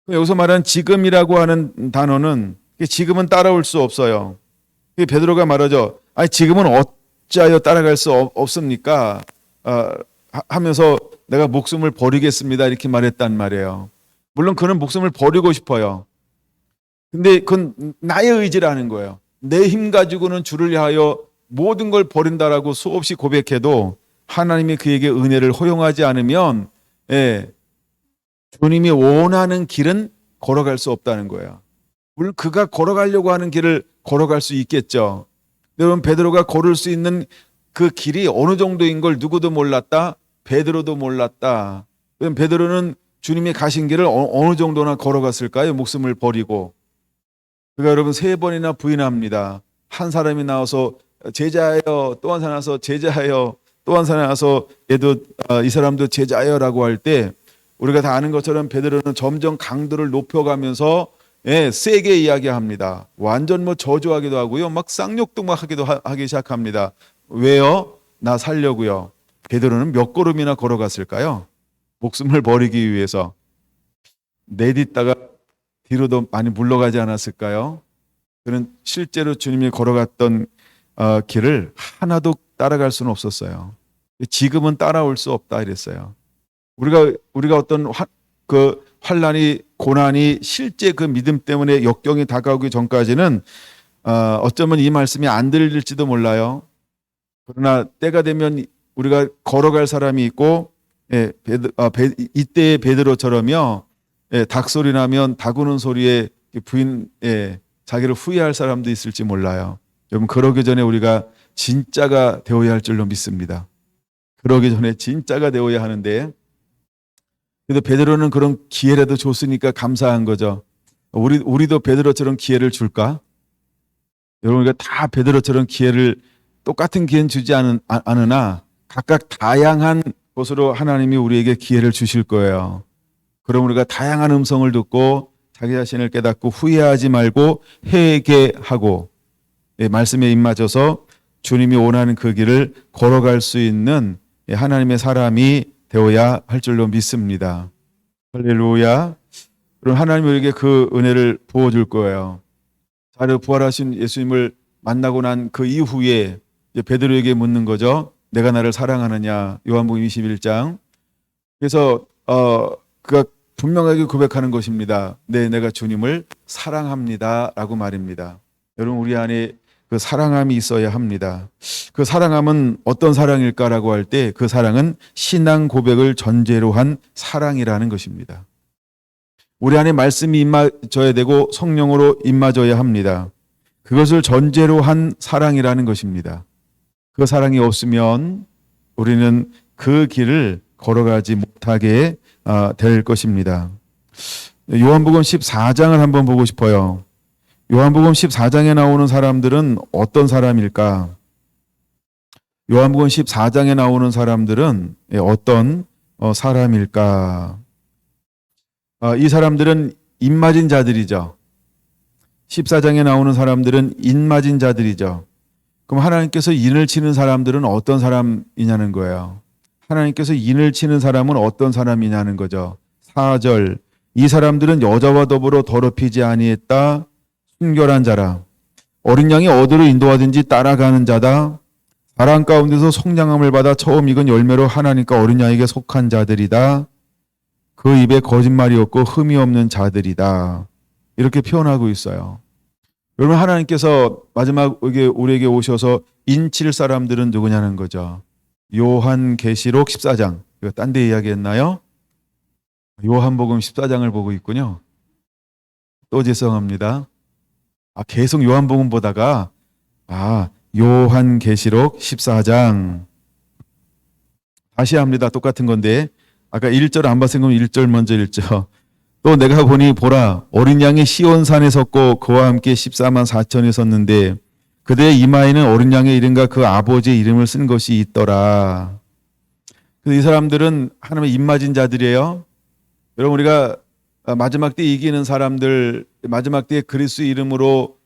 여기서 말하는 지금이라고 하는 단어는 지금은 따라올 수 없어요. 베드로가 말하죠. 아니 지금은 어찌하여 따라갈 수 없습니까? 하면서 내가 목숨을 버리겠습니다 이렇게 말했단 말이에요. 물론 그는 목숨을 버리고 싶어요. 근데 그건 나의 의지라는 거예요. 내 힘 가지고는 주를 위하여 모든 걸 버린다라고 수없이 고백해도 하나님이 그에게 은혜를 허용하지 않으면 주님이 원하는 길은 걸어갈 수 없다는 거예요. 물론 그가 걸어가려고 하는 길을 걸어갈 수 있겠죠. 여러분, 베드로가 걸을 수 있는 그 길이 어느 정도인 걸 누구도 몰랐다. 베드로도 몰랐다. 베드로는 주님이 가신 길을 어느 정도나 걸어갔을까요? 목숨을 버리고. 그가 여러분 3번이나 부인합니다. 한 사람이 나와서 제자예요. 또 한 사람이 나와서 제자예요. 또 한 사람이 나와서 얘도 이 사람도 제자예요라고 할 때 우리가 다 아는 것처럼 베드로는 점점 강도를 높여가면서 예, 세게 이야기합니다. 완전 뭐 저주하기도 하고요. 막 쌍욕도 막 하기 시작합니다. 왜요? 나 살려고요. 베드로는 몇 걸음이나 걸어갔을까요? 목숨을 버리기 위해서. 내딛다가 뒤로도 많이 물러가지 않았을까요? 그는 실제로 주님이 걸어갔던 길을 하나도 따라갈 수는 없었어요. 지금은 따라올 수 없다 이랬어요. 우리가 어떤 그 환란이 고난이 실제 그 믿음 때문에 역경이 다가오기 전까지는 어쩌면 이 말씀이 안 들릴지도 몰라요. 그러나 때가 되면 우리가 걸어갈 사람이 있고, 이때의 베드로처럼요. 닭소리 나면 닭 우는 소리에 부인 자기를 후회할 사람도 있을지 몰라요. 여러분, 그러기 전에 우리가 진짜가 되어야 할 줄로 믿습니다. 그러기 전에 진짜가 되어야 하는데, 그래도 베드로는 그런 기회라도 줬으니까 감사한 거죠. 우리도 베드로처럼 기회를 줄까? 여러분, 우리가 다 베드로처럼 똑같은 기회는 주지 않으나 각각 다양한 것으로 하나님이 우리에게 기회를 주실 거예요. 그럼 우리가 다양한 음성을 듣고 자기 자신을 깨닫고 후회하지 말고 회개하고 말씀에 입맞아서 주님이 원하는 그 길을 걸어갈 수 있는 하나님의 사람이 되어야 할 줄로 믿습니다. 할렐루야. 그럼 하나님이 우리에게 그 은혜를 부어줄 거예요. 자료 부활하신 예수님을 만나고 난 그 이후에 베드로에게 묻는 거죠. 내가 나를 사랑하느냐. 요한복음 21장. 그래서 그가 분명하게 고백하는 것입니다. 네, 내가 주님을 사랑합니다 라고 말입니다. 여러분, 우리 안에 그 사랑함이 있어야 합니다. 그 사랑함은 어떤 사랑일까라고 할 때 그 사랑은 신앙 고백을 전제로 한 사랑이라는 것입니다. 우리 안에 말씀이 임마져야 되고 성령으로 임마져야 합니다. 그것을 전제로 한 사랑이라는 것입니다. 그 사랑이 없으면 우리는 그 길을 걸어가지 못하게 될 것입니다. 요한복음 14장을 한번 보고 싶어요. 요한복음 14장에 나오는 사람들은 어떤 사람일까? 요한복음 14장에 나오는 사람들은 어떤 사람일까? 이 사람들은 입맞은 자들이죠. 14장에 나오는 사람들은 인맞은 자들이죠. 그럼 하나님께서 인을 치는 사람들은 어떤 사람이냐는 거예요. 하나님께서 인을 치는 사람은 어떤 사람이냐는 거죠. 4절, 이 사람들은 여자와 더불어 더럽히지 아니했다. 순결한 자라. 어린 양이 어디로 인도하든지 따라가는 자다. 사랑 가운데서 속량함을 받아 처음 익은 열매로 하나님과 어린 양에게 속한 자들이다. 그 입에 거짓말이 없고 흠이 없는 자들이다. 이렇게 표현하고 있어요. 여러분, 하나님께서 마지막에 우리에게 오셔서 인칠 사람들은 누구냐는 거죠. 요한계시록 14장. 이거 딴 데 이야기했나요? 요한복음 14장을 보고 있군요. 또 죄송합니다. 계속 요한복음 보다가 요한계시록 14장. 다시 합니다. 똑같은 건데 아까 1절 안 봤으면 1절 먼저 읽죠. 또 내가 보니 보라 어린 양이 시온산에 섰고 그와 함께 14만 4천이 섰는데 그들의 이마에는 어린 양의 이름과 그 아버지의 이름을 쓴 것이 있더라. 그래서 이 사람들은 하나님의 입맞은 자들이에요. 여러분, 우리가 마지막 때 이기는 사람들, 마지막 때 그리스도 이름으로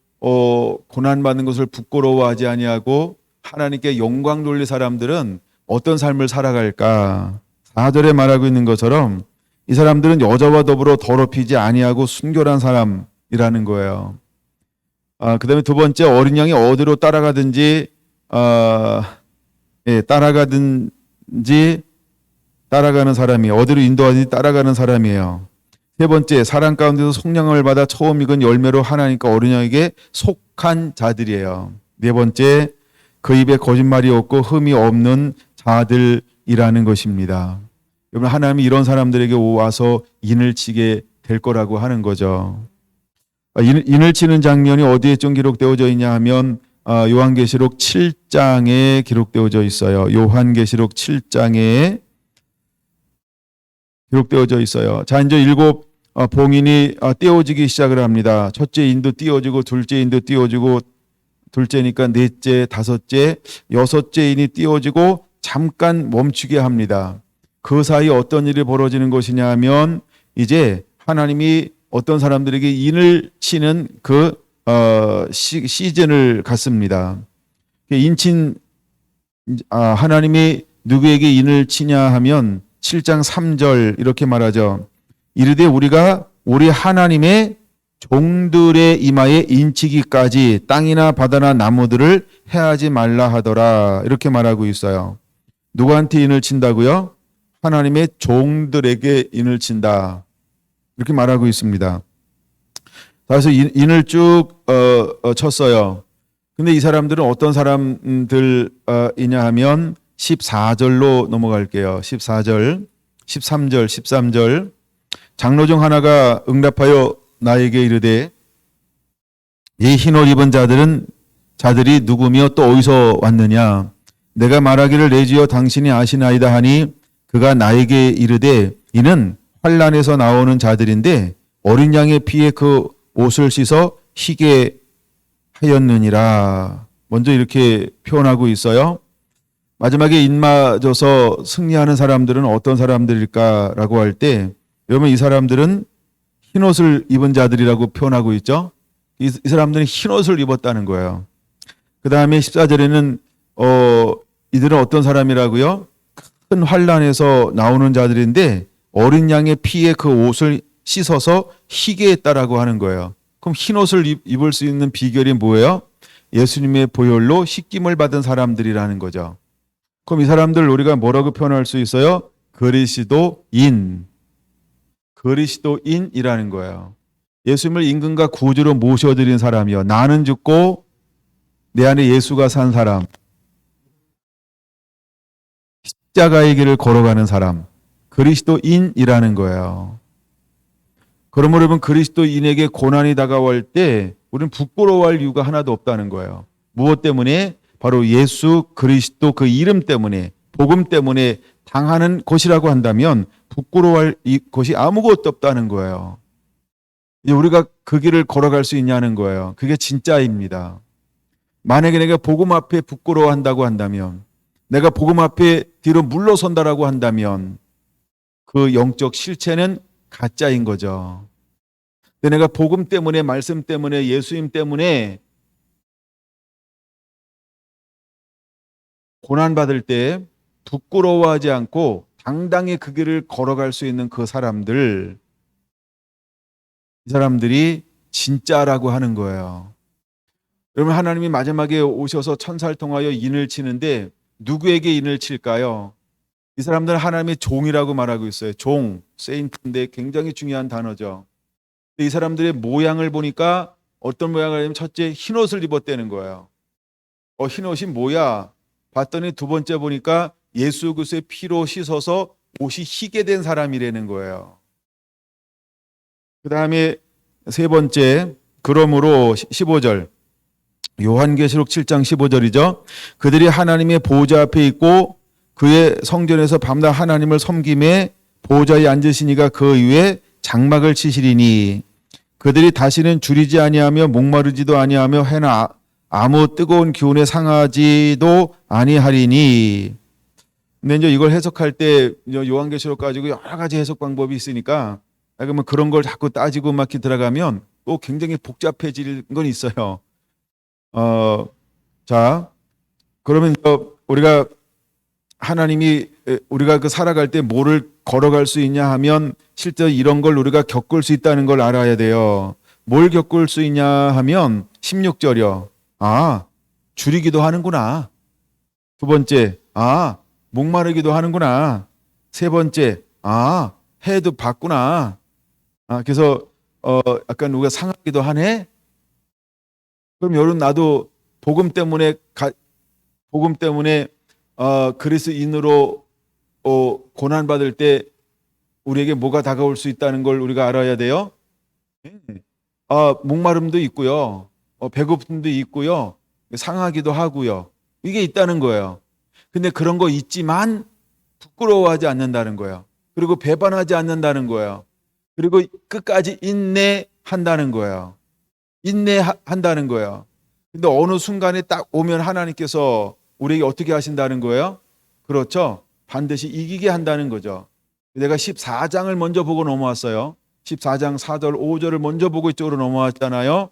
고난받는 것을 부끄러워하지 아니하고 하나님께 영광 돌릴 사람들은 어떤 삶을 살아갈까? 4절에 말하고 있는 것처럼 이 사람들은 여자와 더불어 더럽히지 아니하고 순결한 사람이라는 거예요. 그 다음에 두 번째, 어린 양이 어디로 따라가든지 따라가는 사람이, 어디로 인도하든지 따라가는 사람이에요. 세 번째, 사랑 가운데서 속량함을 받아 처음 익은 열매로 하나님과 어린 양에게 속한 자들이에요. 네 번째, 그 입에 거짓말이 없고 흠이 없는 자들이라는 것입니다. 여러분, 하나님이 이런 사람들에게 와서 인을 치게 될 거라고 하는 거죠. 인을 치는 장면이 어디에 좀 기록되어져 있냐 하면 요한계시록 7장에 기록되어져 있어요. 요한계시록 7장에 기록되어져 있어요. 자, 이제 7 봉인이 띄워지기 시작을 합니다. 첫째 인도 띄워지고 둘째 인도 띄워지고 둘째니까 넷째, 다섯째, 여섯째 인이 띄워지고 잠깐 멈추게 합니다. 그 사이 어떤 일이 벌어지는 것이냐 하면 이제 하나님이 어떤 사람들에게 인을 치는 그 시즌을 갖습니다. 하나님이 누구에게 인을 치냐 하면 7장 3절 이렇게 말하죠. 이르되 우리가 우리 하나님의 종들의 이마에 인치기까지 땅이나 바다나 나무들을 해하지 말라 하더라. 이렇게 말하고 있어요. 누구한테 인을 친다고요? 하나님의 종들에게 인을 친다. 이렇게 말하고 있습니다. 그래서 인을 쭉 쳤어요. 근데 이 사람들은 어떤 사람들이냐 하면 14절로 넘어갈게요. 14절, 13절. 장로 중 하나가 응답하여 나에게 이르되 이 흰옷 입은 자들이 누구며 또 어디서 왔느냐? 내가 말하기를 내 주여 당신이 아시나이다 하니 그가 나에게 이르되 이는 환란에서 나오는 자들인데 어린 양의 피에 그 옷을 씻어 희게 하였느니라. 먼저 이렇게 표현하고 있어요. 마지막에 인맞아서 승리하는 사람들은 어떤 사람들일까라고 할 때 여러분 이 사람들은 흰옷을 입은 자들이라고 표현하고 있죠. 이 사람들은 흰옷을 입었다는 거예요. 그 다음에 14절에는 이들은 어떤 사람이라고요? 큰 환란에서 나오는 자들인데 어린 양의 피에 그 옷을 씻어서 희게 했다라고 하는 거예요. 그럼 흰옷을 입을 수 있는 비결이 뭐예요? 예수님의 보혈로 씻김을 받은 사람들이라는 거죠. 그럼 이 사람들 우리가 뭐라고 표현할 수 있어요? 그리스도인이라는 거예요. 예수님을 임금과 구주로 모셔드린 사람이요. 나는 죽고 내 안에 예수가 산 사람. 십자가의 길을 걸어가는 사람. 그리스도인이라는 거예요. 그러므로 여러분 그리스도인에게 고난이 다가올 때 우리는 부끄러워할 이유가 하나도 없다는 거예요. 무엇 때문에? 바로 예수 그리스도 그 이름 때문에, 복음 때문에 당하는 것이라고 한다면 부끄러워할 것이 아무것도 없다는 거예요. 이제 우리가 그 길을 걸어갈 수 있냐는 거예요. 그게 진짜입니다. 만약에 내가 복음 앞에 부끄러워한다고 한다면, 내가 복음 앞에 뒤로 물러선다라고 한다면 그 영적 실체는 가짜인 거죠. 근데 내가 복음 때문에, 말씀 때문에, 예수님 때문에 고난받을 때 부끄러워하지 않고 당당히 그 길을 걸어갈 수 있는 그 사람들, 이 사람들이 진짜라고 하는 거예요. 여러분 하나님이 마지막에 오셔서 천사를 통하여 인을 치는데 누구에게 인을 칠까요? 이 사람들은 하나님의 종이라고 말하고 있어요. 종, 세인트인데 굉장히 중요한 단어죠. 이 사람들의 모양을 보니까 어떤 모양을 하냐면 첫째 흰옷을 입었다는 거예요. 흰옷이 뭐야? 봤더니 두 번째 보니까 예수 그리스도의 피로 씻어서 옷이 희게 된 사람이라는 거예요. 그 다음에 세 번째, 그러므로 15절, 요한계시록 7장 15절이죠. 그들이 하나님의 보호자 앞에 있고 그의 성전에서 밤낮 하나님을 섬김에 보호자에 앉으시니가 그 위에 장막을 치시리니 그들이 다시는 줄이지 아니하며 목마르지도 아니하며 해나 아무 뜨거운 기운에 상하지도 아니하리니. 근데 이제 이걸 해석할 때 요한계시록 가지고 여러 가지 해석 방법이 있으니까 그러면 그런 걸 자꾸 따지고 막 들어가면 또 굉장히 복잡해질 건 있어요. 자, 그러면 우리가 하나님이 우리가 그 살아갈 때 뭐를 걸어갈 수 있냐 하면 실제 이런 걸 우리가 겪을 수 있다는 걸 알아야 돼요. 뭘 겪을 수 있냐 하면 16절이요. 줄이기도 하는구나. 두 번째, 목마르기도 하는구나. 세 번째, 해도 봤구나. 그래서 약간 우리가 상하기도 하네. 그럼 여러분 나도 복음 때문에 그리스도인으로 고난 받을 때 우리에게 뭐가 다가올 수 있다는 걸 우리가 알아야 돼요. 목마름도 있고요. 배고픔도 있고요. 상하기도 하고요. 이게 있다는 거예요. 근데 그런 거 있지만 부끄러워하지 않는다는 거예요. 그리고 배반하지 않는다는 거예요. 그리고 끝까지 인내한다는 거예요. 인내한다는 거예요. 근데 어느 순간에 딱 오면 하나님께서 우리에게 어떻게 하신다는 거예요? 그렇죠. 반드시 이기게 한다는 거죠. 내가 14장을 먼저 보고 넘어왔어요. 14장 4절 5절을 먼저 보고 이쪽으로 넘어왔잖아요.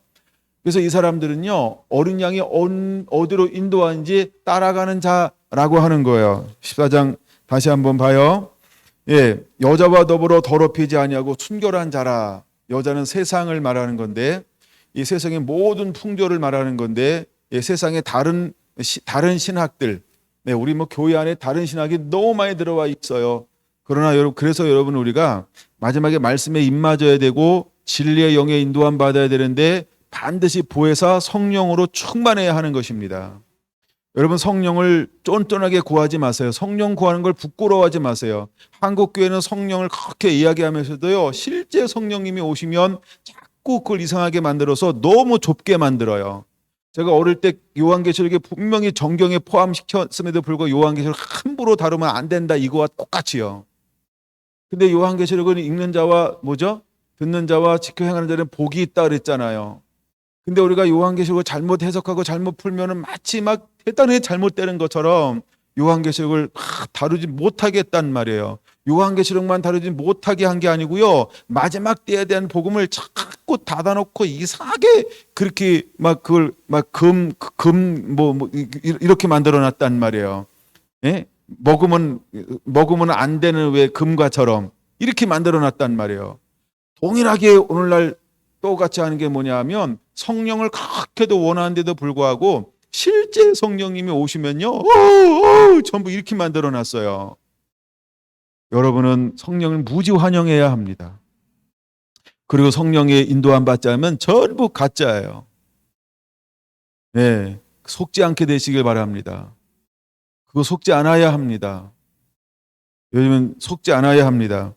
그래서 이 사람들은요, 어린 양이 어디로 인도하는지 따라가는 자라고 하는 거예요. 14장 다시 한번 봐요. 예, 여자와 더불어 더럽히지 아니하고 순결한 자라. 여자는 세상을 말하는 건데, 이 세상의 모든 풍조를 말하는 건데, 예, 세상의 다른 신학들, 네, 우리 뭐 교회 안에 다른 신학이 너무 많이 들어와 있어요. 그러나 그래서 여러분, 우리가 마지막에 말씀에 입맞아야 되고 진리의 영에 인도함 받아야 되는데, 반드시 보혜사 성령으로 충만해야 하는 것입니다. 여러분, 성령을 쫀쫀하게 구하지 마세요. 성령 구하는 걸 부끄러워하지 마세요. 한국 교회는 성령을 그렇게 이야기하면서도요, 실제 성령님이 오시면 자꾸 그걸 이상하게 만들어서 너무 좁게 만들어요. 제가 어릴 때 요한계시록에 분명히 정경에 포함시켰음에도 불구하고 요한계시록 함부로 다루면 안 된다, 이거와 똑같이요. 근데 요한계시록은 읽는 자와 듣는 자와 지켜 행하는 자는 복이 있다 그랬잖아요. 근데 우리가 요한계시록을 잘못 해석하고 잘못 풀면은 마치 막 대단히 잘못되는 것처럼 요한계시록을 다루지 못하게 했단 말이에요. 요한계시록만 다루지 못하게 한 게 아니고요, 마지막 때에 대한 복음을 자꾸 닫아놓고 이상하게 그렇게 막 그걸 막 이렇게 만들어놨단 말이에요. 예? 먹으면 안 되는 왜 금과처럼 이렇게 만들어놨단 말이에요. 동일하게 오늘날 똑같이 하는 게 뭐냐 하면, 성령을 그렇게도 원하는데도 불구하고 실제 성령님이 오시면요, 전부 이렇게 만들어놨어요. 여러분은 성령을 무지 환영해야 합니다. 그리고 성령의 인도함 받지 않으면 전부 가짜예요. 네, 속지 않게 되시길 바랍니다. 그거 속지 않아야 합니다. 요즘은 속지 않아야 합니다.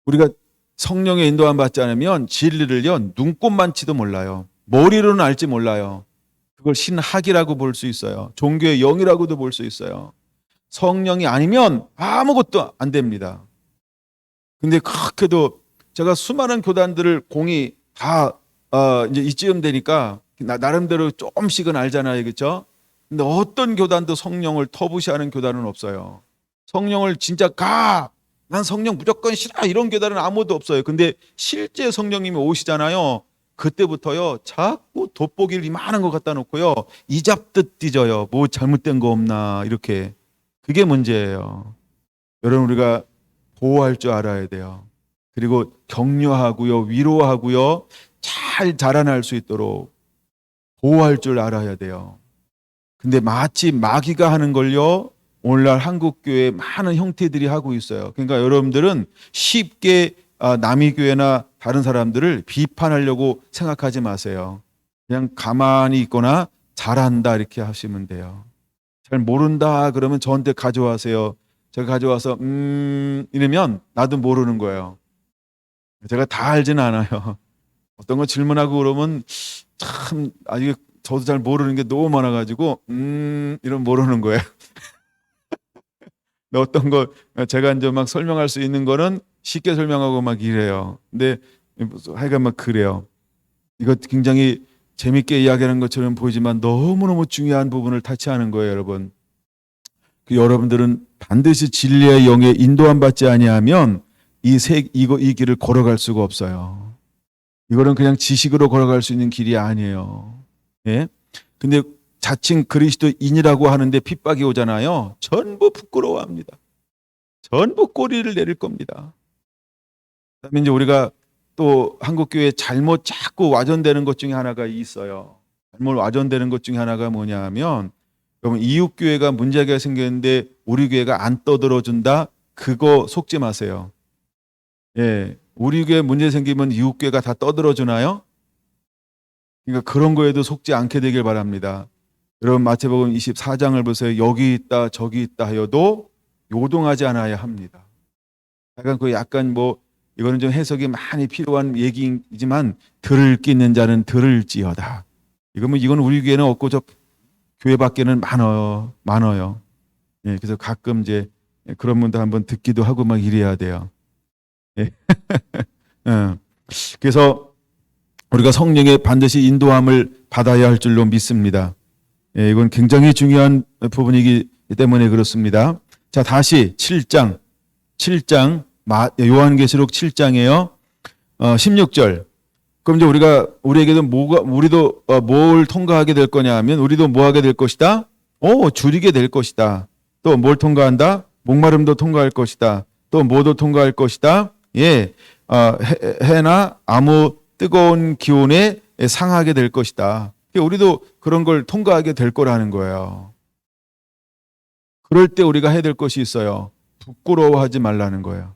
우리가 성령의 인도함 받지 않으면 진리를요, 눈꼽만치도 몰라요. 머리로는 알지 몰라요. 그걸 신학이라고 볼 수 있어요. 종교의 영이라고도 볼 수 있어요. 성령이 아니면 아무것도 안 됩니다. 근데 그렇게도 제가 수많은 교단들을 공이 다 이제 이쯤 되니까 나름대로 조금씩은 알잖아요, 그렇죠? 근데 어떤 교단도 성령을 터부시하는 교단은 없어요. 성령을 진짜 난 성령 무조건 싫어, 이런 교단은 아무도 없어요. 근데 실제 성령님이 오시잖아요. 그때부터요, 자꾸 돋보기를 이만한 거 갖다 놓고요, 이잡듯 뒤져요. 뭐 잘못된 거 없나, 이렇게. 그게 문제예요. 여러분, 우리가 보호할 줄 알아야 돼요. 그리고 격려하고요, 위로하고요, 잘 자라날 수 있도록 보호할 줄 알아야 돼요. 근데 마치 마귀가 하는 걸요, 오늘날 한국교회 많은 형태들이 하고 있어요. 그러니까 여러분들은 쉽게 남의 교회나 다른 사람들을 비판하려고 생각하지 마세요. 그냥 가만히 있거나 잘한다 이렇게 하시면 돼요. 잘 모른다 그러면 저한테 가져와세요. 제가 가져와서 이러면 나도 모르는 거예요. 제가 다 알지는 않아요. 어떤 거 질문하고 그러면 참 아직 저도 잘 모르는 게 너무 많아가지고 이러면 모르는 거예요. 어떤 거 제가 이제 막 설명할 수 있는 거는 쉽게 설명하고 막 이래요. 근데 하여간 막 그래요. 이거 굉장히 재밌게 이야기하는 것처럼 보이지만 너무너무 중요한 부분을 타치하는 거예요, 여러분. 여러분들은 반드시 진리의 영에 인도함 받지 아니하면 이 길을 걸어갈 수가 없어요. 이거는 그냥 지식으로 걸어갈 수 있는 길이 아니에요. 예? 근데 자칭 그리스도인이라고 하는데 핍박이 오잖아요. 전부 부끄러워합니다. 전부 꼬리를 내릴 겁니다. 그다음에 이제 우리가 또 한국교회 잘못 자꾸 와전되는 것 중에 하나가 있어요. 잘못 와전되는 것 중에 하나가 뭐냐 하면, 여러분, 이웃교회가 문제가 생겼는데 우리 교회가 안 떠들어준다? 그거 속지 마세요. 예, 우리 교회 문제 생기면 이웃교회가 다 떠들어주나요? 그러니까 그런 거에도 속지 않게 되길 바랍니다. 여러분, 마태복음 24장을 보세요. 여기 있다 저기 있다 하여도 요동하지 않아야 합니다. 약간 이거는 좀 해석이 많이 필요한 얘기이지만, 들을 끼는 자는 들을지어다. 이건 우리 교회는 없고 저 교회 밖에는 많아요. 예, 그래서 가끔 이제 그런 분들 한번 듣기도 하고 막 이래야 돼요. 예. 그래서 우리가 성령의 반드시 인도함을 받아야 할 줄로 믿습니다. 예, 이건 굉장히 중요한 부분이기 때문에 그렇습니다. 자, 다시 7장 요한계시록 7장이에요. 16절. 그럼 이제 우리에게도 우리도 뭘 통과하게 될 거냐 하면 우리도 뭐 하게 될 것이다? 줄이게 될 것이다. 또 뭘 통과한다? 목마름도 통과할 것이다. 또 뭐도 통과할 것이다? 해나 아무 뜨거운 기온에 상하게 될 것이다. 우리도 그런 걸 통과하게 될 거라는 거예요. 그럴 때 우리가 해야 될 것이 있어요. 부끄러워하지 말라는 거예요.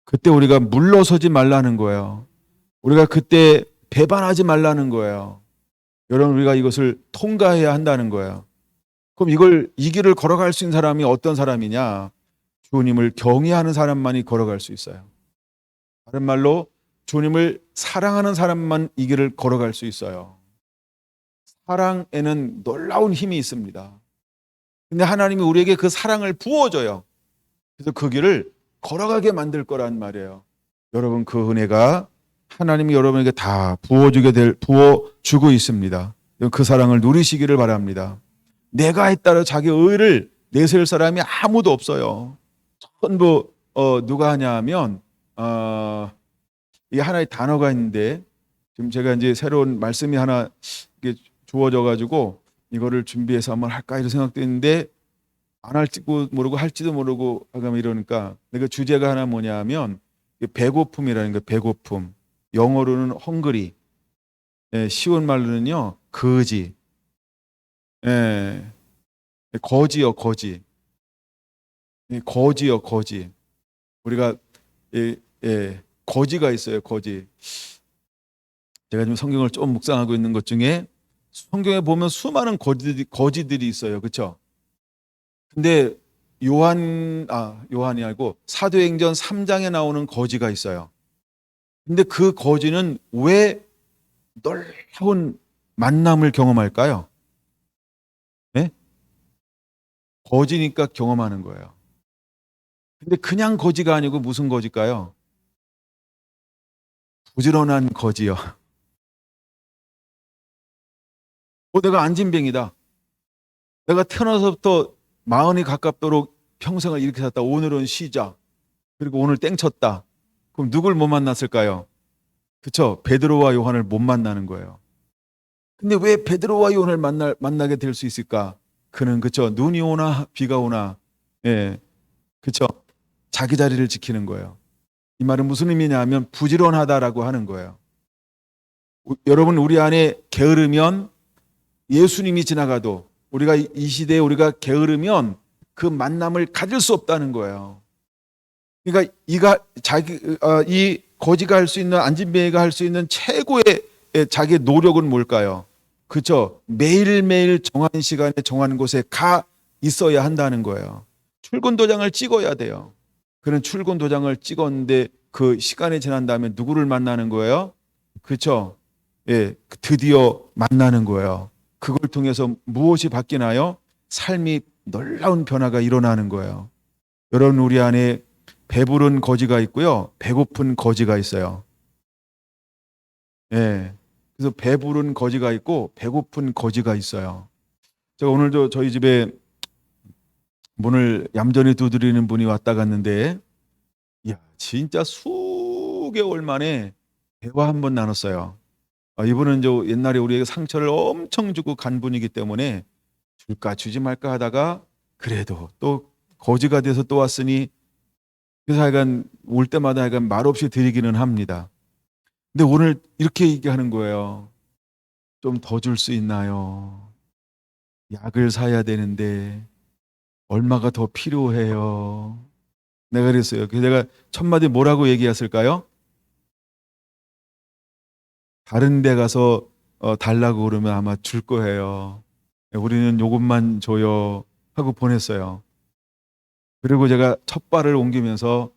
그때 우리가 물러서지 말라는 거예요. 우리가 그때 배반하지 말라는 거예요. 여러분, 우리가 이것을 통과해야 한다는 거예요. 그럼 이 길을 걸어갈 수 있는 사람이 어떤 사람이냐? 주님을 경외하는 사람만이 걸어갈 수 있어요. 다른 말로 주님을 사랑하는 사람만 이 길을 걸어갈 수 있어요. 사랑에는 놀라운 힘이 있습니다. 근데 하나님이 우리에게 그 사랑을 부어줘요. 그래서 그 길을 걸어가게 만들 거란 말이에요. 여러분, 그 은혜가 하나님이 여러분에게 다 부어주고 있습니다. 그 사랑을 누리시기를 바랍니다. 내가 했다라 자기 의를 내세울 사람이 아무도 없어요. 전부 누가 하냐 하면 이게 하나의 단어가 있는데 지금 제가 이제 새로운 말씀이 하나 주어져 가지고 이거를 준비해서 한번 할까 이런 생각도 있는데 안 할지도 모르고 할지도 모르고 하면 이러니까 그 주제가 하나 뭐냐면 배고픔이라는 거. 배고픔. 영어로는 헝그리. 쉬운 말로는요 거지. 거지요 거지. 거지요 거지. 우리가 거지가 있어요. 거지. 제가 지금 성경을 좀 묵상하고 있는 것 중에 성경에 보면 수많은 거지들이 있어요. 그렇죠? 근데 요한이 아니고 사도행전 3장에 나오는 거지가 있어요. 근데 그 거지는 왜 놀라운 만남을 경험할까요? 네? 거지니까 경험하는 거예요. 근데 그냥 거지가 아니고 무슨 거지일까요? 부지런한 거지요. 내가 안진뱅이다. 내가 태어나서부터 마흔이 가깝도록 평생을 이렇게 살다. 오늘은 쉬자. 그리고 오늘 땡쳤다. 그럼 누굴 못 만났을까요? 그쵸? 베드로와 요한을 못 만나는 거예요. 근데 왜 베드로와 요한을 만나게 될 수 있을까? 그는 그쵸? 눈이 오나 비가 오나 그쵸? 자기 자리를 지키는 거예요. 이 말은 무슨 의미냐 하면 부지런하다라고 하는 거예요. 여러분, 우리 안에 게으르면 예수님이 지나가도 우리가 이 시대에 우리가 게으르면 그 만남을 가질 수 없다는 거예요. 그러니까 이 거지가 할 수 있는, 안진뱅이가 할 수 있는 최고의 자기의 노력은 뭘까요? 그렇죠. 매일매일 정한 시간에 정한 곳에 가 있어야 한다는 거예요. 출근 도장을 찍어야 돼요. 그런 출근 도장을 찍었는데 그 시간이 지난 다음에 누구를 만나는 거예요? 그렇죠. 드디어 만나는 거예요. 그걸 통해서 무엇이 바뀌나요? 삶이 놀라운 변화가 일어나는 거예요. 여러분, 우리 안에 배부른 거지가 있고요, 배고픈 거지가 있어요. 그래서 배부른 거지가 있고 배고픈 거지가 있어요. 제가 오늘도 저희 집에 문을 얌전히 두드리는 분이 왔다 갔는데, 진짜 수개월 만에 대화 한번 나눴어요. 이분은 옛날에 우리에게 상처를 엄청 주고 간 분이기 때문에 줄까 주지 말까 하다가 그래도 또 거지가 돼서 또 왔으니 그래서 하여간 올 때마다 하여간 말없이 드리기는 합니다. 근데 오늘 이렇게 얘기하는 거예요. 좀 더 줄 수 있나요? 약을 사야 되는데 얼마가 더 필요해요. 내가 그랬어요. 그래서 내가 첫 마디 뭐라고 얘기했을까요? 다른 데 가서 달라고 그러면 아마 줄 거예요. 우리는 요것만 줘요 하고 보냈어요. 그리고 제가 첫 발을 옮기면서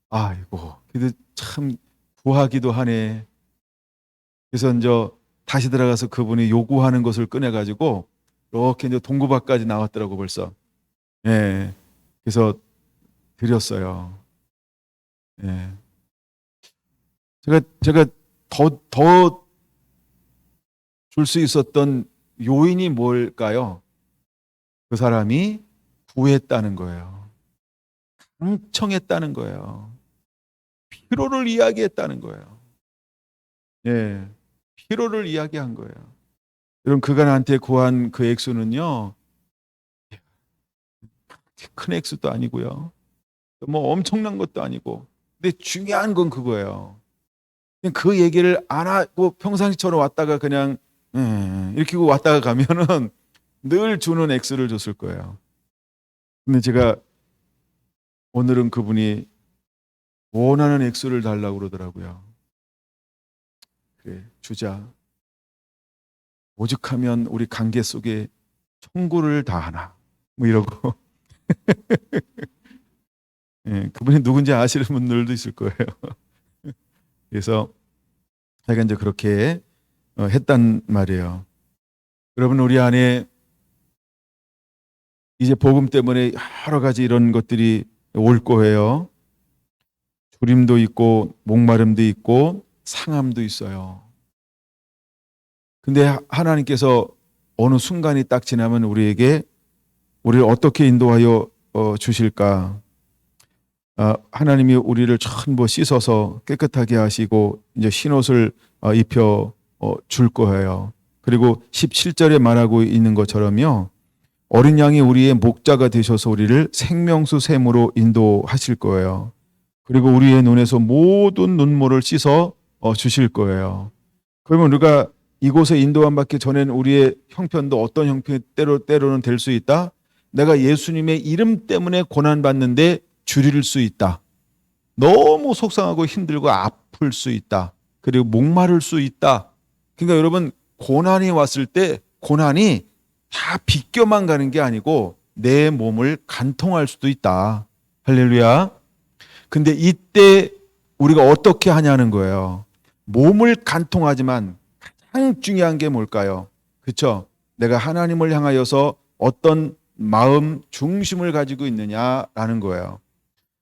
아이고, 그래도 참 구하기도 하네. 그래서 이제 다시 들어가서 그분이 요구하는 것을 꺼내가지고 이렇게 이제 동구밭까지 나왔더라고 벌써. 그래서 드렸어요. 제가 더 줄 수 있었던 요인이 뭘까요? 그 사람이 구했다는 거예요. 강청했다는 거예요. 피로를 이야기했다는 거예요. 예, 피로를 이야기한 거예요. 여러분, 그가 나한테 구한 그 액수는요, 큰 액수도 아니고요, 뭐 엄청난 것도 아니고, 근데 중요한 건 그거예요. 그냥 그 얘기를 안 하고 평상시처럼 왔다가 그냥 이렇게 왔다가 가면은 늘 주는 액수를 줬을 거예요. 근데 제가 오늘은 그분이 원하는 액수를 달라고 그러더라고요. 그래, 주자. 오죽하면 우리 관계 속에 천구를 다하나. 뭐 이러고. 예, 그분이 누군지 아시는 분들도 있을 거예요. 그래서 제가 이제 그렇게 했단 말이에요. 여러분, 우리 안에 이제 복음 때문에 여러 가지 이런 것들이 올 거예요. 주림도 있고 목마름도 있고 상함도 있어요. 근데 하나님께서 어느 순간이 딱 지나면 우리에게 우리를 어떻게 인도하여 주실까? 하나님이 우리를 전부 씻어서 깨끗하게 하시고 이제 흰옷을 입혀 줄 거예요. 그리고 17절에 말하고 있는 것처럼요, 어린 양이 우리의 목자가 되셔서 우리를 생명수 샘으로 인도하실 거예요. 그리고 우리의 눈에서 모든 눈물을 씻어 주실 거예요. 그러면 우리가 이곳에 인도함 받기 전에는 우리의 형편도 어떤 형편이 때로는 될 수 있다. 내가 예수님의 이름 때문에 고난받는데 줄일 수 있다. 너무 속상하고 힘들고 아플 수 있다. 그리고 목마를 수 있다. 그러니까 여러분, 고난이 왔을 때 고난이 다 비껴만 가는 게 아니고 내 몸을 간통할 수도 있다. 할렐루야. 근데 이때 우리가 어떻게 하냐는 거예요. 몸을 간통하지만 가장 중요한 게 뭘까요? 그렇죠? 내가 하나님을 향하여서 어떤 마음 중심을 가지고 있느냐라는 거예요.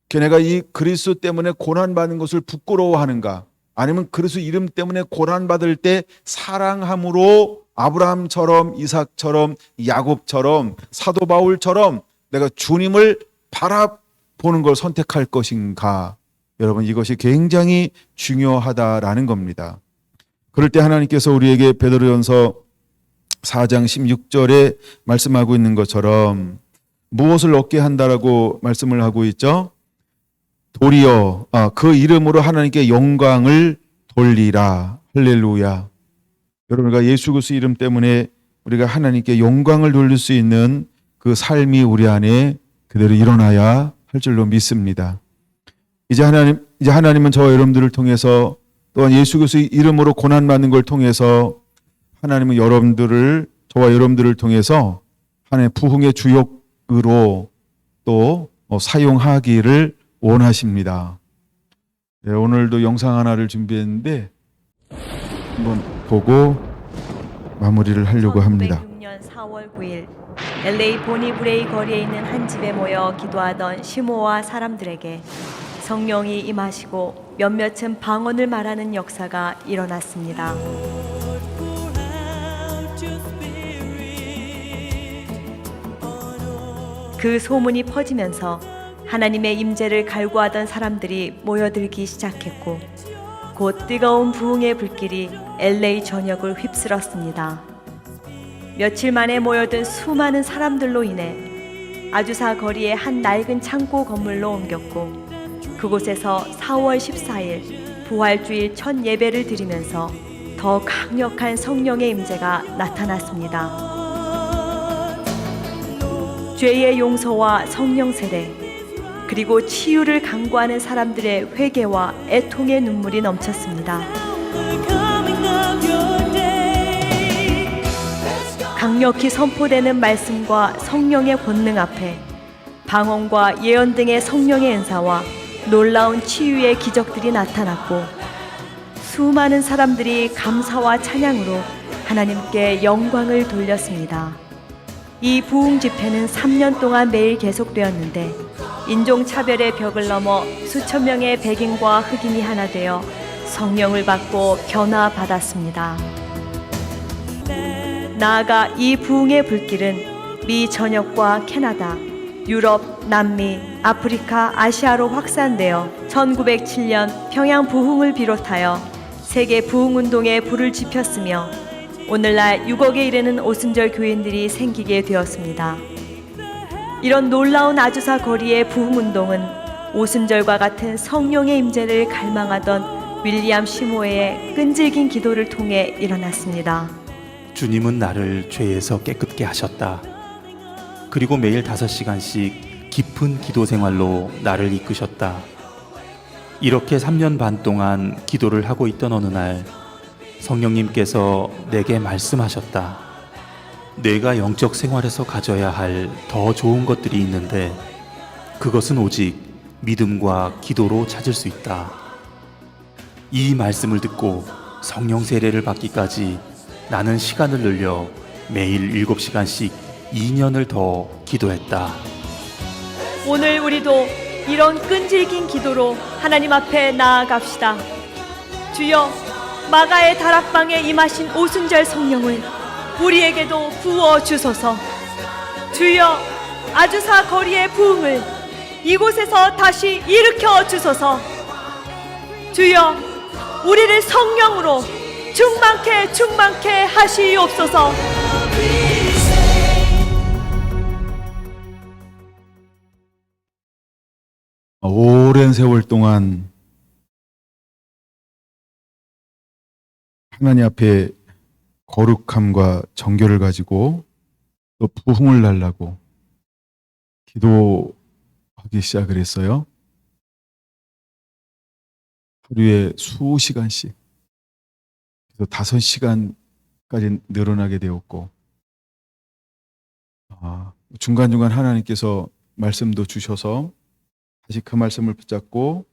내가 이 그리스도 때문에 고난받는 것을 부끄러워하는가? 아니면 그리스도 이름 때문에 고난받을 때 사랑함으로 아브라함처럼, 이삭처럼, 야곱처럼, 사도 바울처럼 내가 주님을 바라보는 걸 선택할 것인가? 여러분, 이것이 굉장히 중요하다라는 겁니다. 그럴 때 하나님께서 우리에게 베드로전서 4장 16절에 말씀하고 있는 것처럼 무엇을 얻게 한다라고 말씀을 하고 있죠? 도리어 그 이름으로 하나님께 영광을 돌리라. 할렐루야. 여러분, 우리가 예수 그리스도 이름 때문에 우리가 하나님께 영광을 돌릴 수 있는 그 삶이 우리 안에 그대로 일어나야 할 줄로 믿습니다. 이제 하나님은 저와 여러분들을 통해서, 또한 예수 그리스도의 이름으로 고난받는 걸 통해서 하나님은 저와 여러분들을 통해서 하나님의 부흥의 주역으로 또 사용하기를 원하십니다. 네, 오늘도 영상 하나를 준비했는데 한번 보고 마무리를 하려고 합니다. 1906년 4월 9일 LA 보니브레이 거리에 있는 한 집에 모여 기도하던 시모와 사람들에게 성령이 임하시고 몇몇은 방언을 말하는 역사가 일어났습니다. 그 소문이 퍼지면서 하나님의 임재를 갈구하던 사람들이 모여들기 시작했고, 곧 뜨거운 부흥의 불길이 LA 전역을 휩쓸었습니다. 며칠 만에 모여든 수많은 사람들로 인해 아주사 거리의 한 낡은 창고 건물로 옮겼고, 그곳에서 4월 14일 부활주일 첫 예배를 드리면서 더 강력한 성령의 임재가 나타났습니다. 죄의 용서와 성령 세례, 그리고 치유를 강구하는 사람들의 회개와 애통의 눈물이 넘쳤습니다. 강력히 선포되는 말씀과 성령의 권능 앞에 방언과 예언 등의 성령의 은사와 놀라운 치유의 기적들이 나타났고, 수많은 사람들이 감사와 찬양으로 하나님께 영광을 돌렸습니다. 이 부흥 집회는 3년 동안 매일 계속되었는데, 인종차별의 벽을 넘어 수천 명의 백인과 흑인이 하나 되어 성령을 받고 변화받았습니다. 나아가 이 부흥의 불길은 미 전역과 캐나다, 유럽, 남미, 아프리카, 아시아로 확산되어 1907년 평양 부흥을 비롯하여 세계 부흥운동에 불을 지폈으며 오늘날 6억에 이르는 오순절 교인들이 생기게 되었습니다. 이런 놀라운 아주사 거리의 부흥운동은 오순절과 같은 성령의 임재를 갈망하던 윌리엄 시모의 끈질긴 기도를 통해 일어났습니다. 주님은 나를 죄에서 깨끗게 하셨다. 그리고 매일 5시간씩 깊은 기도 생활로 나를 이끄셨다. 이렇게 3년 반 동안 기도를 하고 있던 어느 날 성령님께서 내게 말씀하셨다. 내가 영적 생활에서 가져야 할 더 좋은 것들이 있는데 그것은 오직 믿음과 기도로 찾을 수 있다. 이 말씀을 듣고 성령 세례를 받기까지 나는 시간을 늘려 매일 7시간씩 2년을 더 기도했다. 오늘 우리도 이런 끈질긴 기도로 하나님 앞에 나아갑시다. 주여, 마가의 다락방에 임하신 오순절 성령을 우리에게도 부어 주소서. 주여, 아주사 거리의 부흥을 이곳에서 다시 일으켜 주소서. 주여, 우리를 성령으로 충만케 하시옵소서. 오랜 세월 동안 하나님 앞에 거룩함과 정결을 가지고 또 부흥을 달라고 기도하기 시작을 했어요. 하루에 수시간씩, 그래서 5시간까지 늘어나게 되었고, 중간중간 하나님께서 말씀도 주셔서 다시 그 말씀을 붙잡고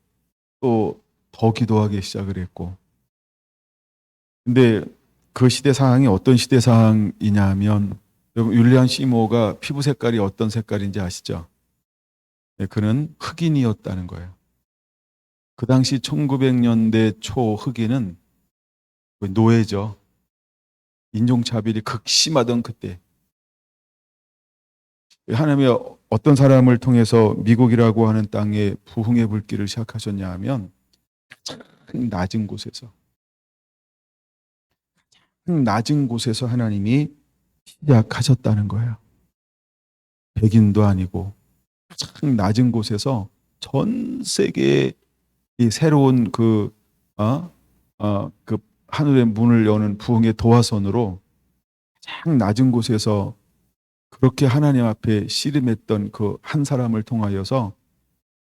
또 더 기도하기 시작을 했고, 근데 그 시대 상황이 어떤 시대 상황이냐 하면, 여러분 윌리엄 시모가 피부 색깔이 어떤 색깔인지 아시죠? 네, 그는 흑인이었다는 거예요. 그 당시 1900년대 초 흑인은 노예죠. 인종차별이 극심하던 그때 하나님이 어떤 사람을 통해서 미국이라고 하는 땅에 부흥의 불길을 시작하셨냐 하면 가장 낮은 곳에서 하나님이 시작하셨다는 거예요. 백인도 아니고 가장 낮은 곳에서 전 세계의 이 새로운 그 하늘의 문을 여는 부흥의 도화선으로 가장 낮은 곳에서 그렇게 하나님 앞에 씨름했던 그 한 사람을 통하여서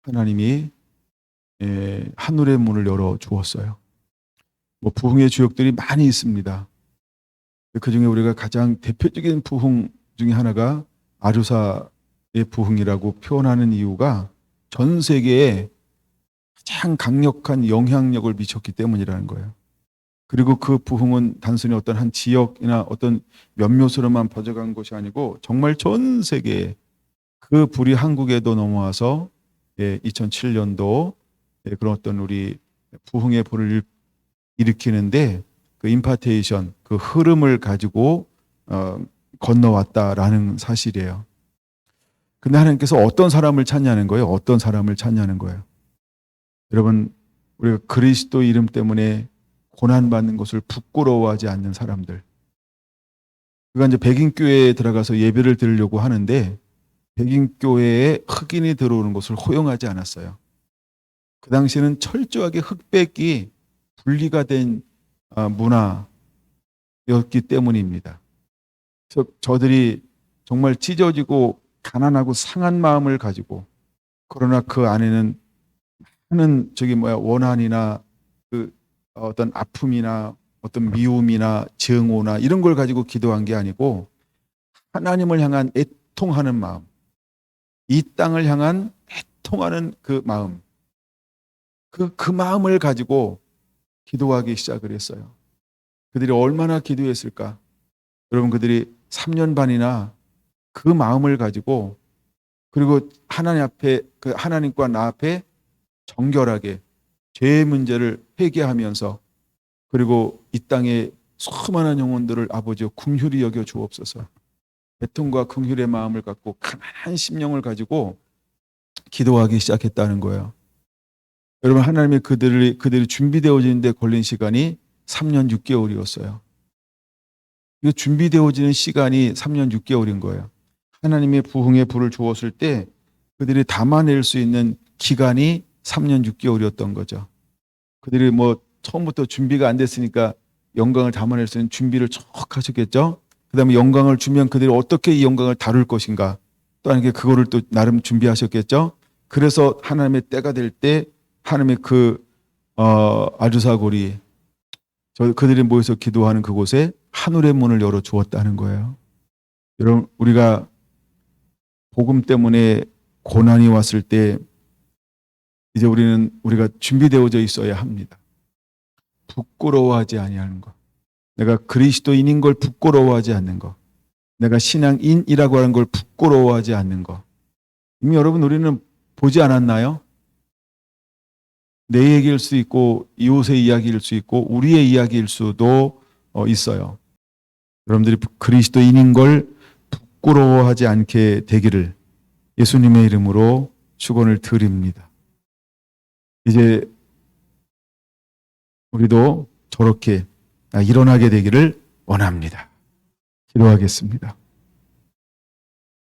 하나님이 하늘의 문을 열어 주었어요. 뭐 부흥의 주역들이 많이 있습니다. 그 중에 우리가 가장 대표적인 부흥 중에 하나가 아주사의 부흥이라고 표현하는 이유가 전 세계에 가장 강력한 영향력을 미쳤기 때문이라는 거예요. 그리고 그 부흥은 단순히 어떤 한 지역이나 어떤 몇몇으로만 퍼져간 것이 아니고 정말 전 세계에, 그 불이 한국에도 넘어와서 2007년도 그런 어떤 우리 부흥의 불을 일으키는데 그 임파테이션, 그 흐름을 가지고 건너왔다라는 사실이에요. 근데 하나님께서 어떤 사람을 찾냐는 거예요. 어떤 사람을 찾냐는 거예요. 여러분, 우리가 그리스도 이름 때문에 고난받는 것을 부끄러워하지 않는 사람들. 그가 이제 백인교회에 들어가서 예배를 드리려고 하는데 백인교회에 흑인이 들어오는 것을 허용하지 않았어요. 그 당시에는 철저하게 흑백이 분리가 된 문화였기 때문입니다. 그래서 저들이 정말 찢어지고 가난하고 상한 마음을 가지고, 그러나 그 안에는 많은 원한이나 그 어떤 아픔이나 어떤 미움이나 증오나 이런 걸 가지고 기도한 게 아니고 하나님을 향한 애통하는 마음, 이 땅을 향한 애통하는 그 마음, 그 마음을 가지고 기도하기 시작을 했어요. 그들이 얼마나 기도했을까? 여러분, 그들이 3년 반이나 그 마음을 가지고, 그리고 하나님 앞에, 그 하나님과 나 앞에 정결하게 죄의 문제를 회개하면서, 그리고 이 땅에 수많은 영혼들을 아버지여 긍휼히 여겨 주옵소서. 애통과 긍휼의 마음을 갖고 가난한 심령을 가지고 기도하기 시작했다는 거예요. 여러분, 하나님의 그들이 준비되어지는데 걸린 시간이 3년 6개월이었어요. 이거 준비되어지는 시간이 3년 6개월인 거예요. 하나님의 부흥의 불을 주었을 때 그들이 담아낼 수 있는 기간이 3년 6개월이었던 거죠. 그들이 뭐 처음부터 준비가 안 됐으니까 영광을 담아낼 수 있는 준비를 쭉 하셨겠죠. 그 다음에 영광을 주면 그들이 어떻게 이 영광을 다룰 것인가, 또 하나님께 그거를 또 나름 준비하셨겠죠. 그래서 하나님의 때가 될 때 하나님의 아주사골이 그들이 모여서 기도하는 그곳에 하늘의 문을 열어 주었다는 거예요. 여러분, 우리가 복음 때문에 고난이 왔을 때 이제 우리가 준비되어져 있어야 합니다. 부끄러워하지 아니하는 것. 내가 그리스도인인 걸 부끄러워하지 않는 것. 내가 신앙인이라고 하는 걸 부끄러워하지 않는 것. 이미 여러분, 우리는 보지 않았나요? 내 얘기일 수 있고 이웃의 이야기일 수 있고 우리의 이야기일 수도 있어요. 여러분들이 그리스도인인 걸 부끄러워하지 않게 되기를 예수님의 이름으로 축원을 드립니다. 이제 우리도 저렇게 일어나게 되기를 원합니다. 기도하겠습니다.